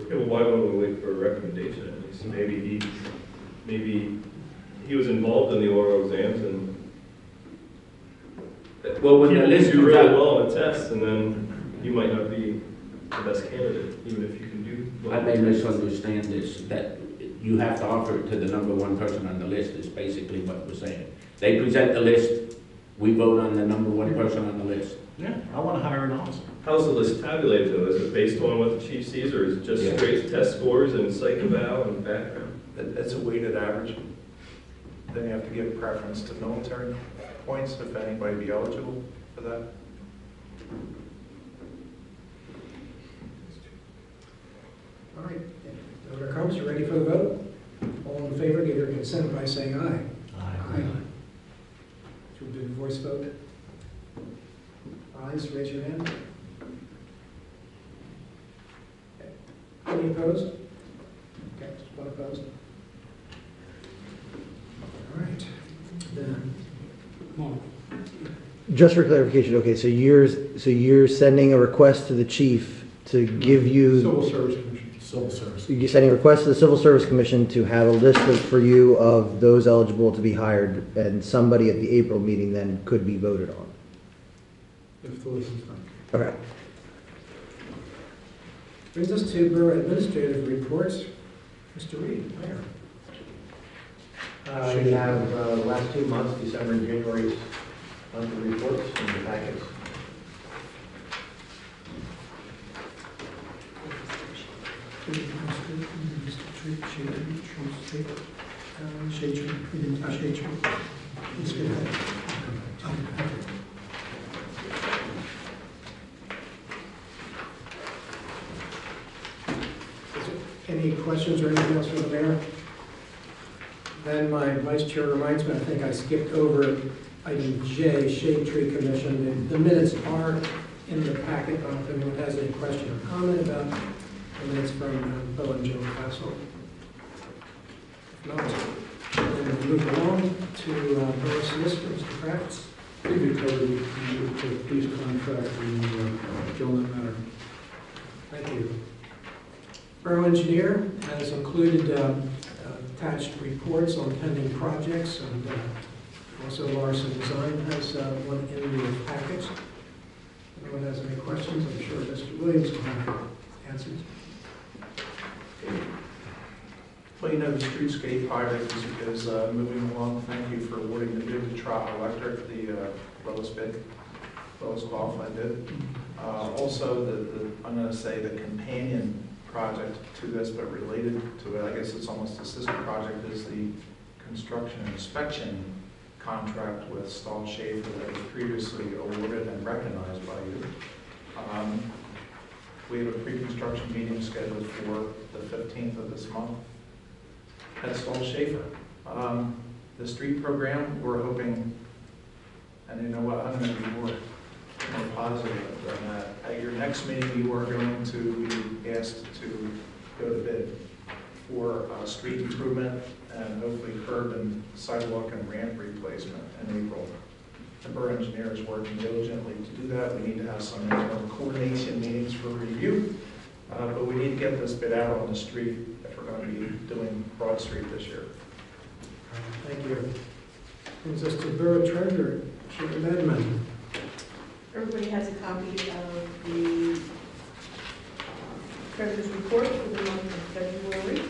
Yeah, well, why wouldn't we wait for a recommendation at least? Maybe he was involved in the oral exams and Well, when the people list do comes really out, well on a test, and then you might not be the best candidate, even if you can do well I on may the test. misunderstand this, that you have to offer it to the number one person on the list is basically what we're saying. They present the list, we vote on the number one person on the list. Yeah, I want to hire an officer. How's the list tabulated though? Is it based on what the chief sees, or is it just Yeah. straight test scores and psych eval and background? It's a weighted average. Then you have to give preference to military points if anybody be eligible for that. All right. Order comes, you ready for the vote? All in favor, give your consent by saying aye. Aye. Should we do the voice vote? Ayes, raise your hand. Okay. Any opposed? Okay, just one opposed. All right. Then, Just for clarification, okay, so you're sending a request to the chief to give you, Civil Service Commission. Civil Service. you're sending a request to the Civil Service Commission to have a list for you of those eligible to be hired, and somebody at the April meeting then could be voted on. If the list is done. Okay. brings us to Borough Administrative Reports. Mr. Reed, Mayor. We have the last 2 months, December and January's monthly reports in the packets. Shade tree, we didn't do shade tree. Let's get that. Any questions or anything else for the mayor? Then my vice chair reminds me, I think I skipped over item J, Shade Tree Commission. The minutes are in the packet. I don't know if anyone has any question or comment about the minutes from Bo and Joe Castle. If not, then we move along to Borough Solicitor, Mr. Kratz. I think we covered the police contract and Gilman matter. Thank you. Borough Engineer has included attached reports on pending projects, and also Larson Design has one in the package. If anyone has any questions, I'm sure Mr. Williams will have answers. Well, you know, the streetscape project is moving along. Thank you for awarding the bid to Trot Electric, the lowest bid, lowest qualified bid. Also, I'm going to say the companion project to this, but related to it, I guess it's almost a sister project, is the construction inspection contract with Stahl Schaefer that was previously awarded and recognized by you. We have a pre-construction meeting scheduled for the 15th of this month at Stahl Schaefer. The street program, we're hoping, and you know what, I'm going to be more positive than that. At your next meeting, you are going to be asked to go to bid for street improvement and hopefully curb and sidewalk and ramp replacement in April. The borough engineer is working diligently to do that. We need to have some internal coordination meetings for review, but we need to get this bid out on the street if we're going to be doing Broad Street this year. Thank you. Brings us to Borough Treasurer, Sharon Edmund. Everybody has a copy of the treasurer's report for the month of February. If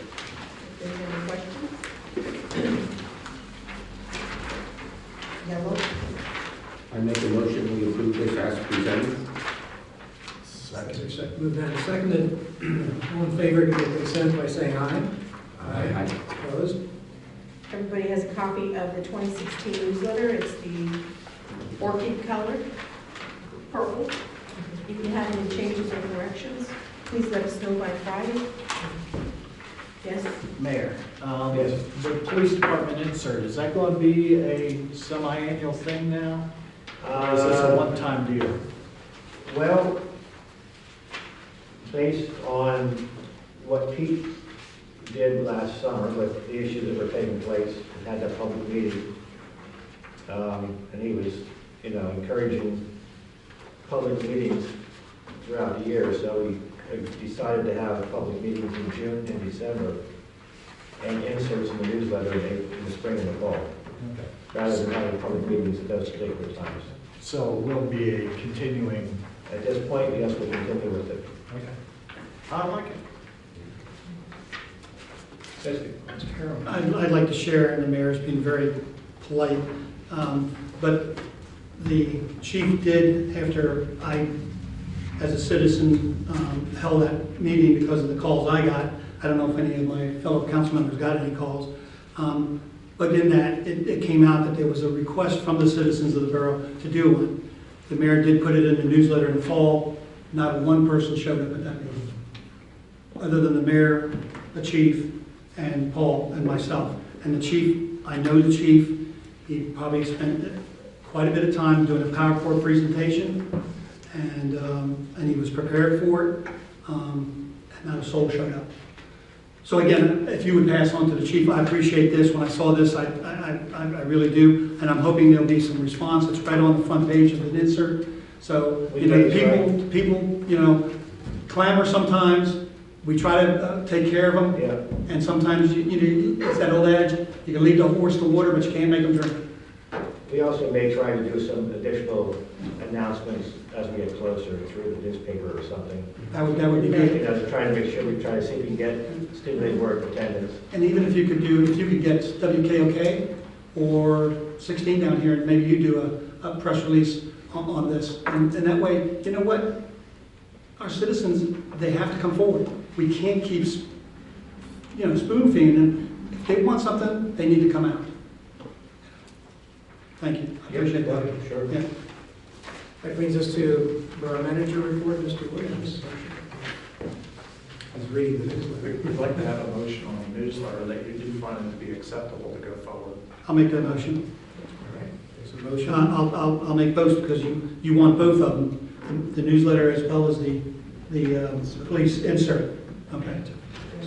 there's any questions. Yellow. I make a motion, we approve this as presented. Second. Moved and seconded. All in favor, give their consent by saying aye. Aye. Opposed? Everybody has a copy of the 2016 newsletter. It's the orchid color, purple. If you have any changes or corrections, please let us know by Friday. Yes? Mayor, the police department insert, is that going to be a semi-annual thing now? Or is this a one-time deal? Well, based on what Pete did last summer with the issues that were taking place and had that public meeting, and he was, encouraging public meetings throughout the year, so we decided to have public meetings in June and December and inserts in the newsletter in the spring and the fall, rather than having public meetings at those particular times. So will be a continuing... At this point, yes, we'll continue with it. Okay. I like it. I'd like to share, and the mayor's been very polite, but the chief did, after I, as a citizen, held that meeting because of the calls I got. I don't know if any of my fellow council members got any calls. But in that, it came out that there was a request from the citizens of the borough to do one. The mayor did put it in the newsletter in the fall. Not one person showed up at that meeting, other than the mayor, the chief, and Paul and myself. And the chief, I know the chief, he probably spent quite a bit of time doing a PowerPoint presentation, and he was prepared for it, and not a soul showed up. So again, if you would pass on to the chief, I appreciate this. When I saw this, I really do, and I'm hoping there'll be some response. It's right on the front page of an insert. So, people, clamor sometimes. We try to take care of them. Yeah. And sometimes, it's that old adage, you can lead the horse to water, but you can't make them drink. We also may try to do some additional announcements as we get closer through the newspaper or something. That would be good. To try to make sure we try to see if we can get stimulate more attendance. And even if you could get WKOK or 16 down here, and maybe you do a press release on this. And that way, you know what? Our citizens, they have to come forward. We can't keep, spoon feeding them. If they want something, they need to come out. Thank you. I appreciate that. Sure. Yeah. That brings us to Borough Manager report, Mr. Williams. is reading the newsletter. We'd like to have a motion on the newsletter that you do find it to be acceptable to go forward. I'll make that motion. All right, there's a motion. I'll make both because you want both of them, the newsletter as well as the police insert. Okay.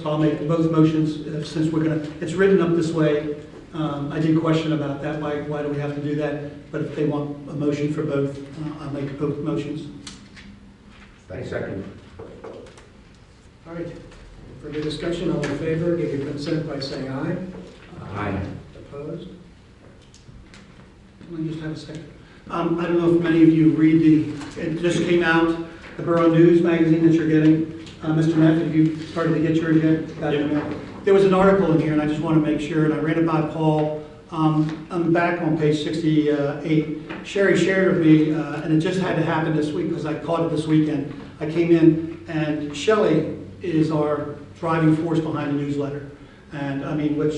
So I'll make both motions since we're gonna, it's written up this way. I did question about that, why do we have to do that? But if they want a motion for both, I'll make both motions. I second. All right, further discussion, all in favor, give your consent by saying aye. Aye. Opposed? Let me just have a second. I don't know if many of you read it just came out, the Borough News magazine that you're getting. Mr. Neff, have you started to get yours yet? Got it? There was an article in here, and I just want to make sure, and I read it by Paul. I'm back on page 68. Sherry shared with me, and it just had to happen this week because I caught it this weekend. I came in, and Shelley is our driving force behind the newsletter. And I mean, with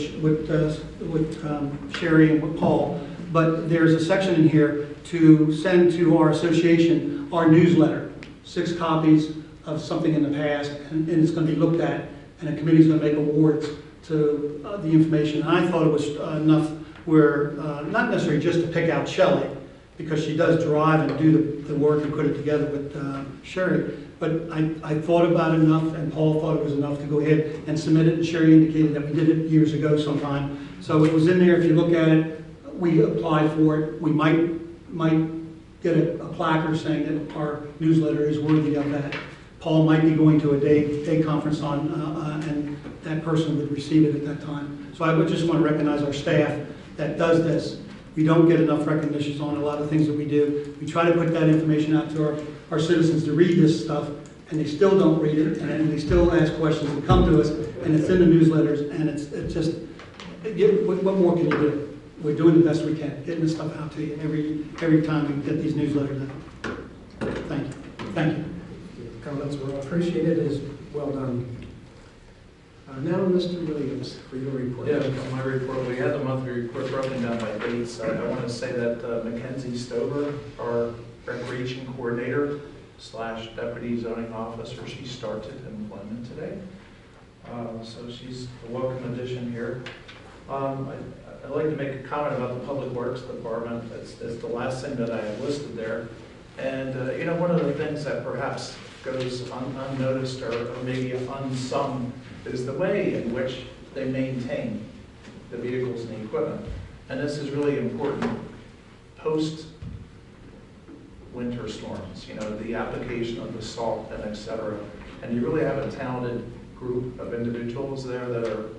Sherry and with Paul. But there's a section in here to send to our association our newsletter, 6 copies of something in the past, and it's going to be looked at, and a committee's going to make awards to the information. And I thought it was enough where, not necessarily just to pick out Shelley, because she does drive and do the work and put it together with Sherry, but I thought about it enough, and Paul thought it was enough to go ahead and submit it, and Sherry indicated that we did it years ago sometime. So it was in there, if you look at it, we applied for it, we might get a placard saying that our newsletter is worthy of that. Paul might be going to a day conference on, and that person would receive it at that time. So I would just want to recognize our staff that does this. We don't get enough recognitions on a lot of things that we do. We try to put that information out to our citizens to read this stuff, and they still don't read it, and then they still ask questions and come to us, and it's in the newsletters, and it's just, what more can you do? We're doing the best we can, getting this stuff out to you every time we get these newsletters out. Thank you. Thank you. Comments were appreciated, as well done. Now, Mr. Williams, for your report. Yeah, on my report, we had the monthly report broken down by dates. I want to say that Mackenzie Stover, our recreation coordinator / deputy zoning officer, she started employment today. So she's a welcome addition here. I'd like to make a comment about the Public Works Department. It's the last thing that I have listed there. And, you know, one of the things that perhaps goes unnoticed or maybe unsung is the way in which they maintain the vehicles and the equipment. And this is really important post-winter storms, you know, the application of the salt and et cetera. And you really have a talented group of individuals there that are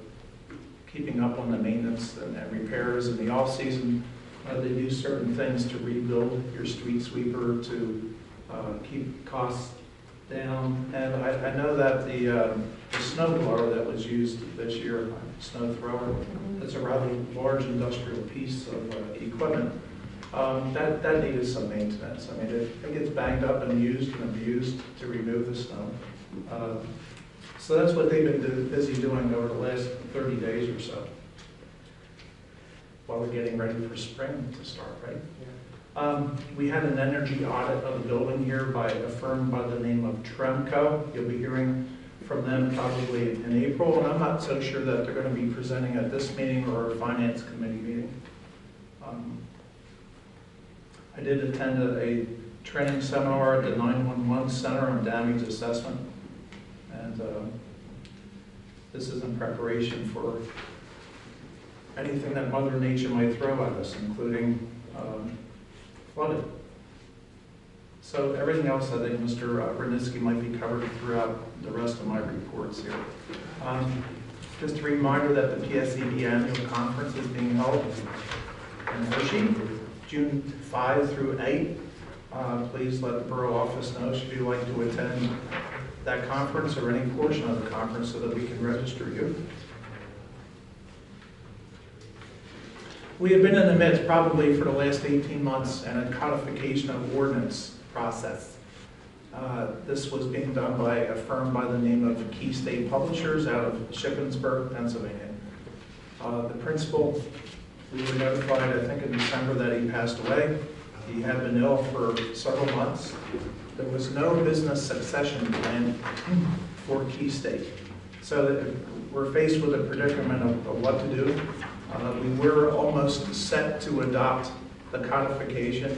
keeping up on the maintenance and repairs in the off-season. They do certain things to rebuild your street sweeper to keep costs down. And I know that the snow blower that was used this year, snow thrower, it's a rather large industrial piece of equipment. That needed some maintenance. I mean, it gets banged up and used and abused to remove the snow. So that's what they've been busy doing over the last 30 days or so, while we're getting ready for spring to start, right? Yeah. We had an energy audit of the building here by a firm by the name of Tremco. You'll be hearing from them probably in April, and I'm not so sure that they're going to be presenting at this meeting or a finance committee meeting. I did attend a training seminar at the 911 Center on damage assessment. And this is in preparation for anything that Mother Nature might throw at us, including flooding. So everything else, I think Mr. Rudnitsky might be covered throughout the rest of my reports here. Just a reminder that the PSEB annual conference is being held in Hershey, June 5 through 8. Please let the borough office know should you like to attend that conference or any portion of the conference so that we can register you. We have been in the midst probably for the last 18 months in a codification of ordinance process. This was being done by a firm by the name of Key State Publishers out of Shippensburg, Pennsylvania. The principal, we were notified, I think in December, that he passed away. He had been ill for several months. There was no business succession plan for Key State. So we're faced with a predicament of what to do. We were almost set to adopt the codification,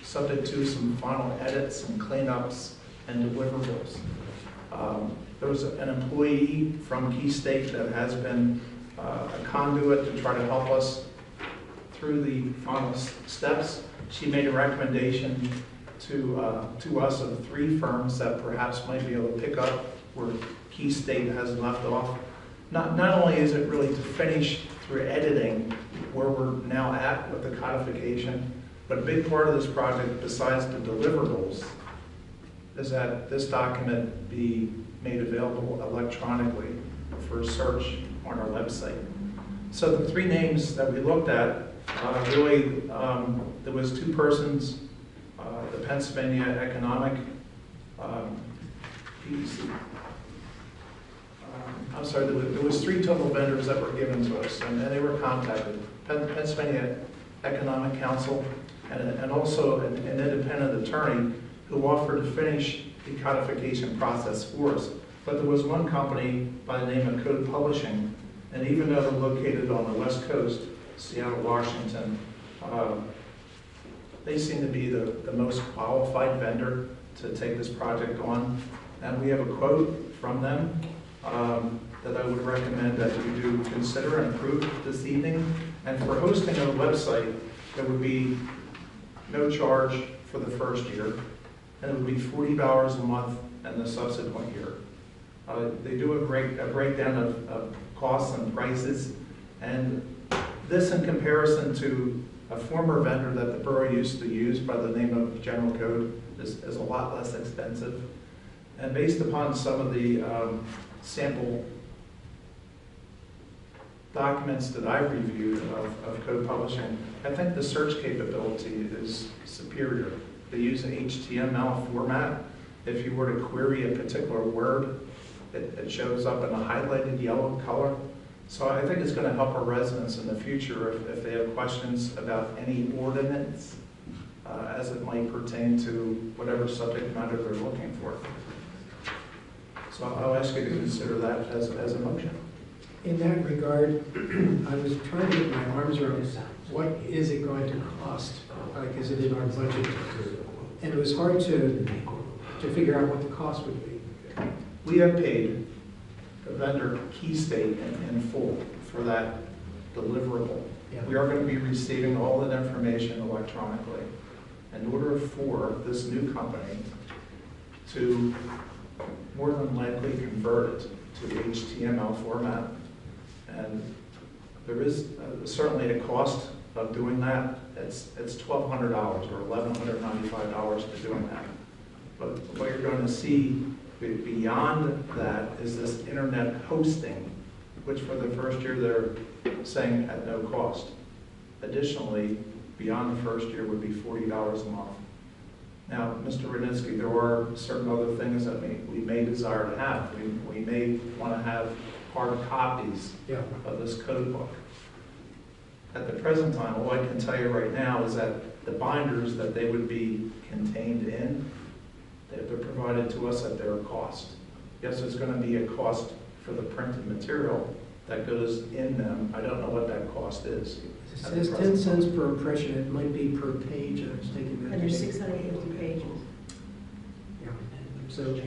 subject to some final edits and cleanups and deliverables. There was an employee from Key State that has been a conduit to try to help us through the final steps. She made a recommendation to us of 3 firms that perhaps might be able to pick up where Key State has left off. Not only is it really to finish through editing where we're now at with the codification, but a big part of this project, besides the deliverables, is that this document be made available electronically for search on our website. So the 3 names that we looked at, really, there was 2 persons, the Pennsylvania Economic, PEC. I'm sorry, there was 3 total vendors that were given to us, and they were contacted. Pennsylvania Economic Council, and also an independent attorney who offered to finish the codification process for us. But there was one company by the name of Code Publishing, and even though they're located on the West Coast, Seattle, Washington, they seem to be the most qualified vendor to take this project on. And we have a quote from them that I would recommend that you do consider and approve this evening. And for hosting a website, there would be no charge for the first year, and it would be $40 a month in the subsequent year. They do a breakdown of costs and prices, and this in comparison to a former vendor that the borough used to use by the name of General Code is a lot less expensive. And based upon some of the sample documents that I've reviewed of Code Publishing, I think the search capability is superior. They use an HTML format. If you were to query a particular word, it shows up in a highlighted yellow color. So I think it's going to help our residents in the future if they have questions about any ordinance as it might pertain to whatever subject matter they're looking for. So I'll ask you to consider that as a motion. In that regard, I was trying to get my arms around what is it going to cost? Like, is it in our budget? And it was hard to figure out what the cost would be. We have paid the vendor Key State in full for that deliverable. Yeah. We are going to be receiving all that information electronically. In order for this new company to more than likely convert it to HTML format, and there is certainly a cost of doing that. It's $1,200 or $1,195 to doing that. But what you're going to see beyond that is this internet hosting, which for the first year they're saying at no cost. Additionally, beyond the first year would be $40 a month. Now, Mr. Rudnitsky, there are certain other things that we may desire to have. We may want to have hard copies of this code book. At the present time, all I can tell you right now is that the binders that they would be contained in, they're provided to us at their cost. Yes, there's going to be a cost for the printed material that goes in them. I don't know what that cost is. It says 10 cents per impression. It might be per page. I was taking that. And there's 650 pages. Yeah. So.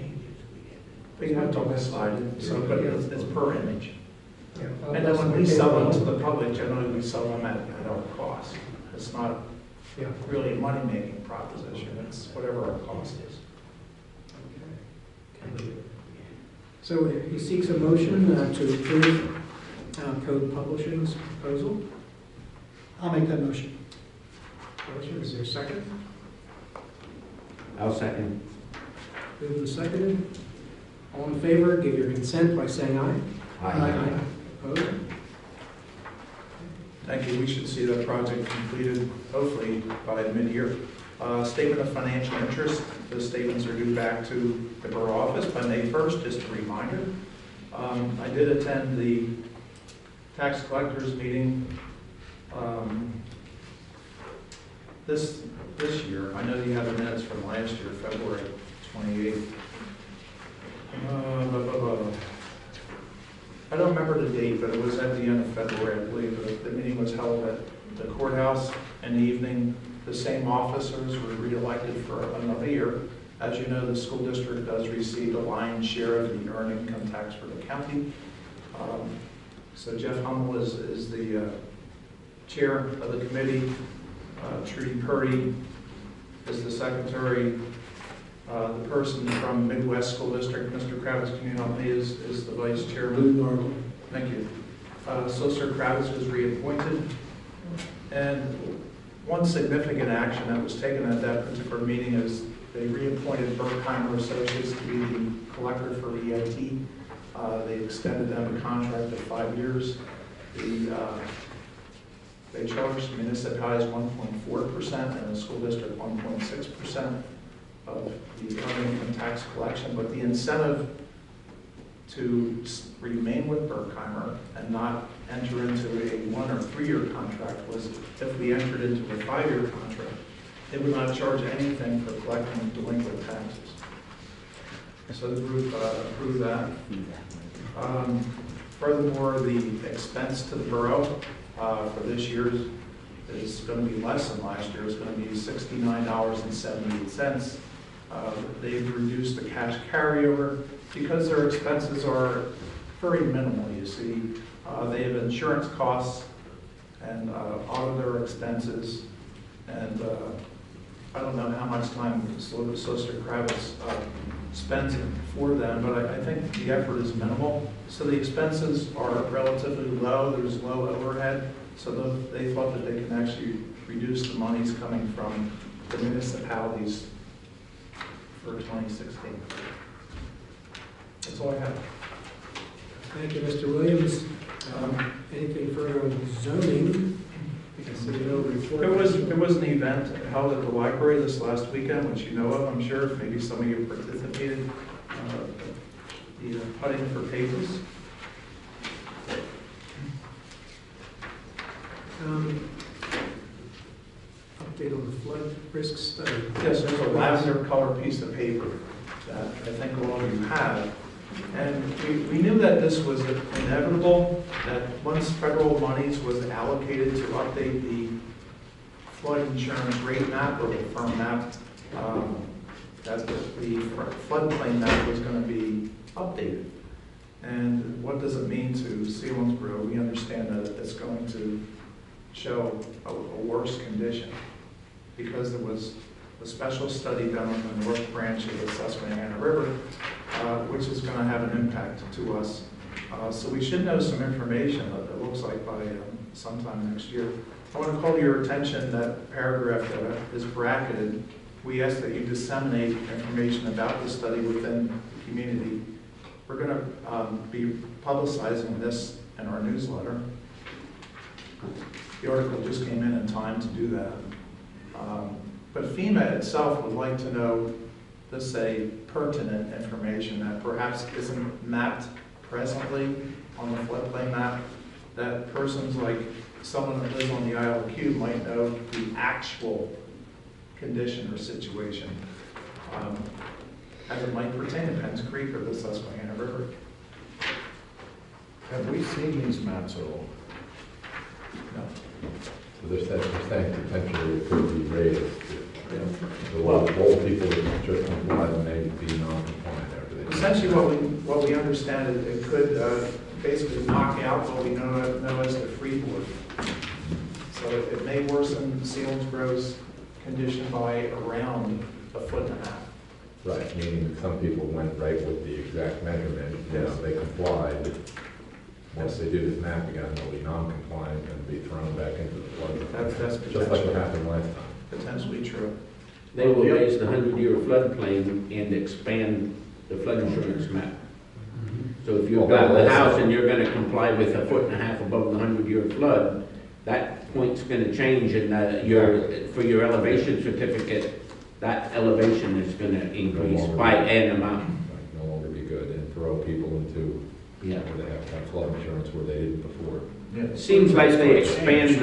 But you have to slide it, so but it's per image. Yeah. And then when we sell them to the public, generally we sell them at our cost. It's not really a money-making proposition. It's whatever our cost is. So he seeks a motion to approve Code Publishing's proposal. I'll make that motion. Motion, is there a second? I'll second. Moved and seconded. All in favor, give your consent by saying aye. Aye. Opposed? Thank you. We should see that project completed hopefully by mid-year. Statement of financial interest. Those statements are due back to the borough office by May 1st, just a reminder. I did attend the tax collectors meeting this year, I know you have the minutes from last year, February 28th. I don't remember the date, but it was at the end of February, I believe. The meeting was held at the courthouse in the evening. The same officers were reelected for another year. As you know, the school district does receive a lion's share of the earned income tax for the county. So Jeff Hummel is the chair of the committee. Trudy Purdy is the secretary. The person from Midwest School District, Mr. Kravitz, can you help me, is the vice chairman. Thank you. Solicitor Kravitz was reappointed. And one significant action that was taken at that particular meeting is they reappointed Berkheimer Associates to be the collector for EIT. They extended them a contract of 5 years. They charged municipalities 1.4% and the school district 1.6% of the earned income tax collection, but the incentive to remain with Berkheimer and not enter into a 1 or 3 year contract was if we entered into a 5-year contract, they would not charge anything for collecting delinquent taxes. So the group approved that. Furthermore, the expense to the borough for this year is going to be less than last year. It's going to be $69.78. They've reduced the cash carryover because their expenses are very minimal, you see. They have insurance costs and auditor expenses, and I don't know how much time Solicitor Kravitz spends for them, but I think the effort is minimal. So the expenses are relatively low. There's low overhead, so they thought that they can actually reduce the monies coming from the municipalities for 2016. That's all I have. Thank you, Mr. Williams. Anything further on zoning? I see no report. There was an event held at the library this last weekend, which you know of, I'm sure. Maybe some of you participated. The putting for papers. Update on the flood risk study. Yes, there's a lavender color piece of paper that I think all of you have. And we knew that this was inevitable, that once federal monies was allocated to update the flood insurance rate map or the firm map, that the floodplain map was going to be updated. And what does it mean to Selinsgrove? We understand that it's going to show a worse condition because there was a special study done on the north branch of the Susquehanna River, which is going to have an impact to us. So we should know some information, it looks like, by sometime next year. I want to call to your attention that paragraph that is bracketed. We ask that you disseminate information about the study within the community. We're going to be publicizing this in our newsletter. The article just came in time to do that. But FEMA itself would like to know, let's say, pertinent information that perhaps isn't mapped presently on the floodplain map, that persons like someone that lives on the Isle of Cube might know the actual condition or situation as it might pertain to Penns Creek or the Susquehanna River. Have we seen these maps at all? No. So they're saying potentially it could be raised. The old people that just comply may be non-compliant after they. Essentially, what we understand is it could basically knock out what we know as the freeboard. So it may worsen Selinsgrove's condition by around 1.5 feet. Right, meaning that some people went right with the exact measurement, they complied. Once they do this map again, they'll be non-compliant and be thrown back into the flood. That's just like what happened last time. Potentially true. They will raise the 100-year floodplain and expand the flood insurance map. So if you've got the house and you're going to comply with 1.5 feet above the 100-year flood, that point's going to change, and for your elevation certificate, that elevation is going to increase by an amount. No longer be good and throw people into where they have flood insurance where they didn't before. Seems like they expand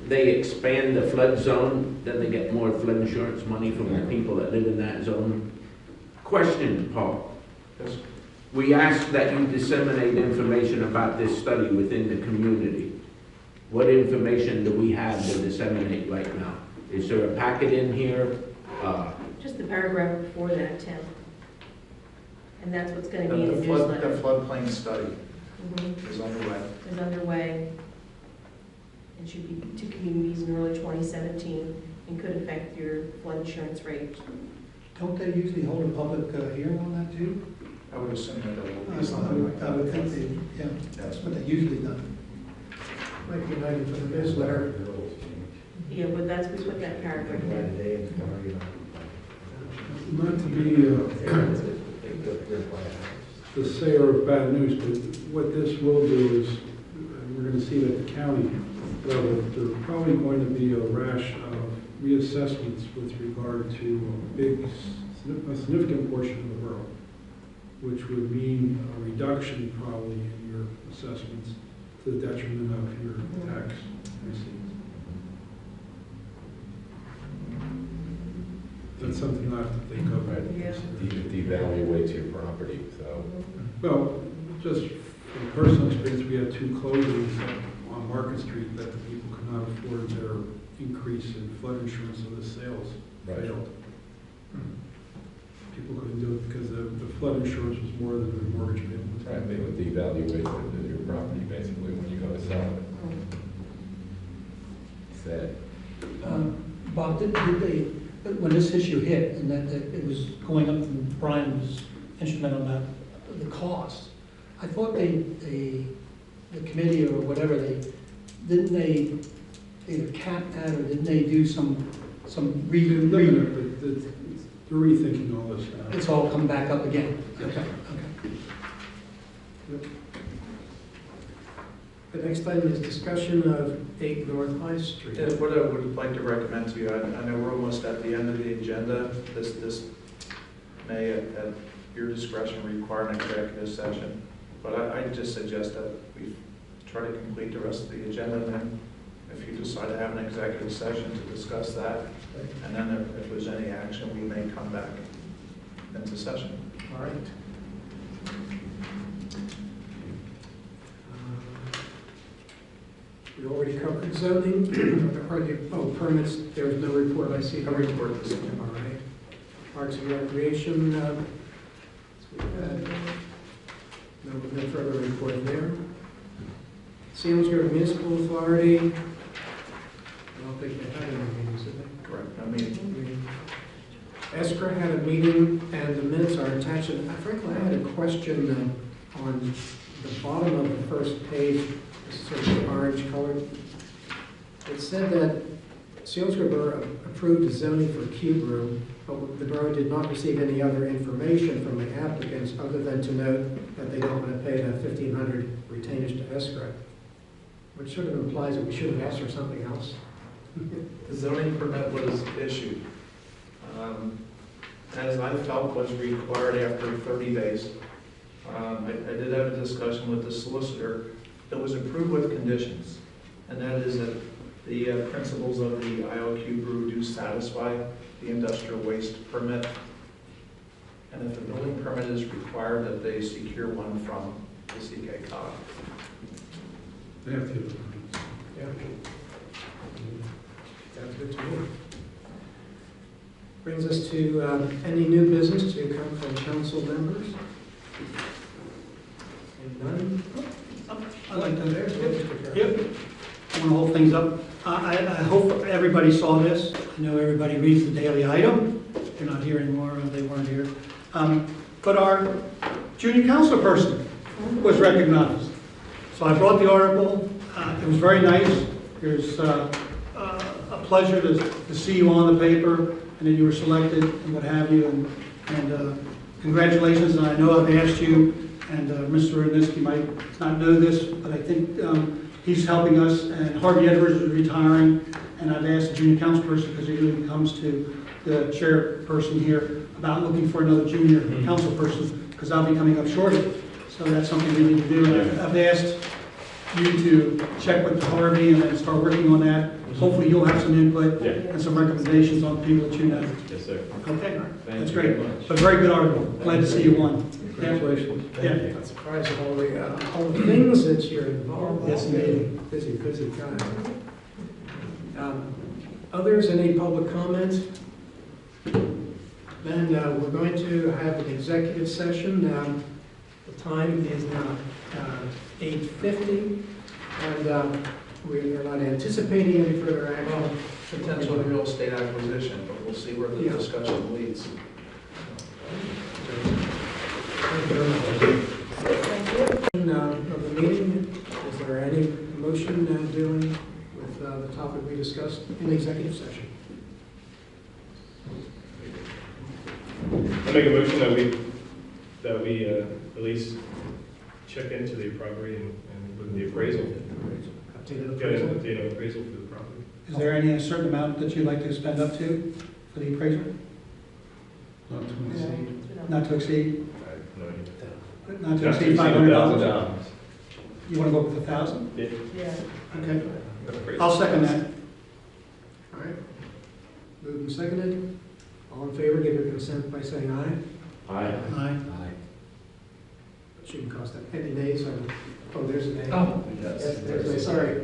they expand the flood zone, then they get more flood insurance money from the people that live in that zone. Question, Paul. Yes. We ask that you disseminate information about this study within the community. What information do we have to disseminate right now? Is there a packet in here? Just the paragraph before that, Tim. And that's what's going to be in the The newsletter. floodplain study Mhm. is underway. Is underway. It should be to communities in early 2017 and could affect your flood insurance rate. Don't they usually hold a public hearing on that too? I would assume that there will I be something like that. would think they, yeah, that's what they usually do. Might be an item for the newsletter. Yeah, but that's, we put that paragraph in. Not to be the sayer of bad news, but what this will do is, we're going to see it at the county level, there's probably going to be a rash of reassessments with regard to a significant portion of the borough, which would mean a reduction probably in your assessments to the detriment of your tax receipts. That's something I have to think of. Yeah. Devaluate your property, so. Well, just from personal experience, we had 2 closings on Market Street that the people could not afford their increase in flood insurance, so the sales failed. People couldn't do it because the flood insurance was more than the mortgage payment. Right, they would devaluate your property basically when you go to sell it. Sad. Bob, did they, when this issue hit and that it was going up and Brian was instrumental about the cost, I thought the committee or whatever, didn't they either cap that or didn't they do some redo? They're rethinking all this now. It's all come back up again. Yes. Okay. Yep. The next item is discussion of 8 North High Street. Yeah, what I would like to recommend to you, I know we're almost at the end of the agenda. This may, at your discretion, require an executive session. But I just suggest that we try to complete the rest of the agenda, and then if you decide to have an executive session to discuss that, and then if there's any action, we may come back into session. All right. We already covered zoning, permits, there's no report I see. No report this evening. All right. Parks and Recreation, no further report there. Selinsgrove Municipal Authority, I don't think they had any meetings, did they? Correct, no meeting. Escra had a meeting, and the minutes are attached. And frankly, I had a question on the bottom of the first page, sort of orange colored. It said that Selinsgrove Borough approved the zoning for Cube Room, but the borough did not receive any other information from the applicants other than to note that they don't want to pay the $1,500 retainage to Escra, which sort of implies that we should have asked for something else. The zoning permit was issued, as I felt was required after 30 days. I did have a discussion with the solicitor. It was approved with conditions, and that is that the principles of the IOQ brew do satisfy the industrial waste permit. And if a building permit is required, that they secure one from the CK COG. They have to give it. Yeah. Sounds good to me. Brings us to any new business to come from council members? And none? I'd like to, There's Mr. Carroll. yep, I want to hold things up. I hope everybody saw this. I know everybody reads the Daily Item. They're not here anymore, or they weren't here. But our junior council person was recognized. So I brought the article. It was very nice. There's a pleasure to see you on the paper and that you were selected and what have you. And congratulations. And I know I've asked you, and Mr. Rudniski might not know this, but I think he's helping us. And Harvey Edwards is retiring. And I've asked the junior council person, because he usually comes to the chairperson here, about looking for another junior council person, because I'll be coming up shortly. So that's something we need to do. And I've asked you to check with Harvey and then start working on that, hopefully you'll have some input Yeah. and some recommendations on people that you know. Yes, sir. Okay, Thank that's you great. very much. But very good article. Glad to see you won. Congratulations. Yeah. Not surprised at all the things that you're involved in. Yes, indeed. Busy guy. Others, any public comment? Then we're going to have an executive session. The time is now 8:50, and we are not anticipating any further action. Potential real estate acquisition, but we'll see where the Yeah. discussion leads. Thank you very much. Of the meeting, is there any motion dealing with the topic we discussed in executive session? I make a motion that we at least check into the property and with the appraisal. Updated Get an appraisal? updated appraisal for the property. Is there any certain amount that you'd like to spend up to for the appraisal? Not to exceed. Not to exceed? I have no idea. Not to exceed $500? $1,000. You want to go with 1,000? Yeah. Yeah. Okay. Appraisal. I'll second that. All right. Moved and seconded. All in favor, give your consent by saying aye. Aye. Aye. Shouldn't cost that. Any nays? Oh, there's an A. Oh, Yes, there's a, sorry.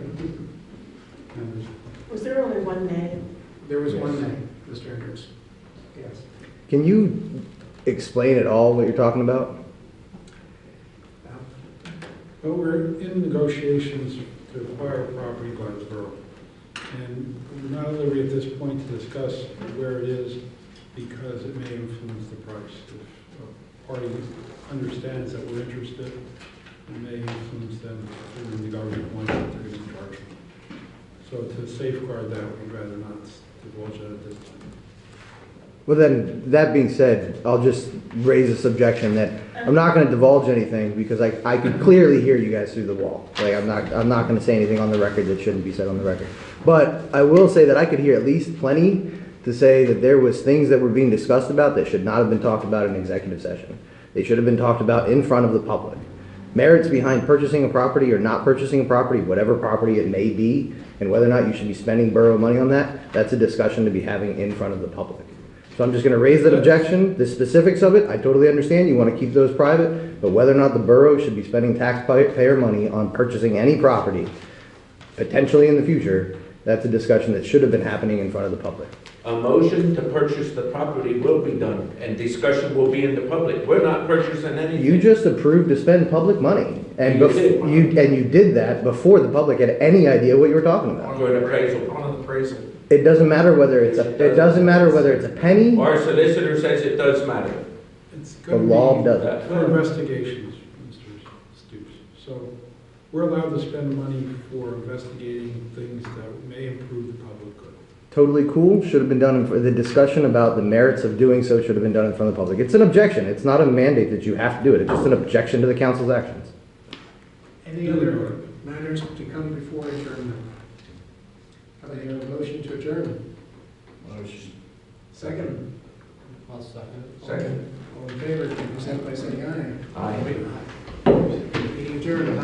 Was there only one name? There was one nay, Mr. Hendricks. Yes. Can you explain at all what you're talking about? Well, we're in negotiations to acquire property by the borough. And we're not at liberty at this point to discuss where it is because it may influence the price. If a party understands that we're interested, it may influence them through the government money that they're going to charge. So to safeguard that, we'd rather not divulge it at this time. Well then, that being said, I'll just raise a subjection that I'm not going to divulge anything because I could clearly hear you guys through the wall. Like I'm not going to say anything on the record that shouldn't be said on the record. But I will say that I could hear at least plenty to say that there was things that were being discussed about that should not have been talked about in executive session. They should have been talked about in front of the public. Merits behind purchasing a property or not purchasing a property, whatever property it may be, and whether or not you should be spending borough money on that, that's a discussion to be having in front of the public. So I'm just going to raise that objection. The specifics of it, I totally understand. You want to keep those private, but whether or not the borough should be spending taxpayer money on purchasing any property, potentially in the future, that's a discussion that should have been happening in front of the public. A motion to purchase the property will be done, and discussion will be in the public. We're not purchasing anything. You just approved to spend public money, and You did. you did that before the public had any idea what you were talking about. For an appraisal. On an appraisal. It doesn't matter whether it's a penny. Our solicitor says it does matter. It's The going law to be doesn't. for investigations, Mr. Stoops. So we're allowed to spend money for investigating things that may improve the public good. Totally cool. Should have been done. The discussion about the merits of doing so should have been done in front of the public. It's an objection. It's not a mandate that you have to do it. It's just an objection to the council's actions. Any other matters to come before adjournment? Have I hear a motion to adjourn? Motion. Second? I'll second. Second. All in favor, consent by saying aye. Aye. Meeting adjourned.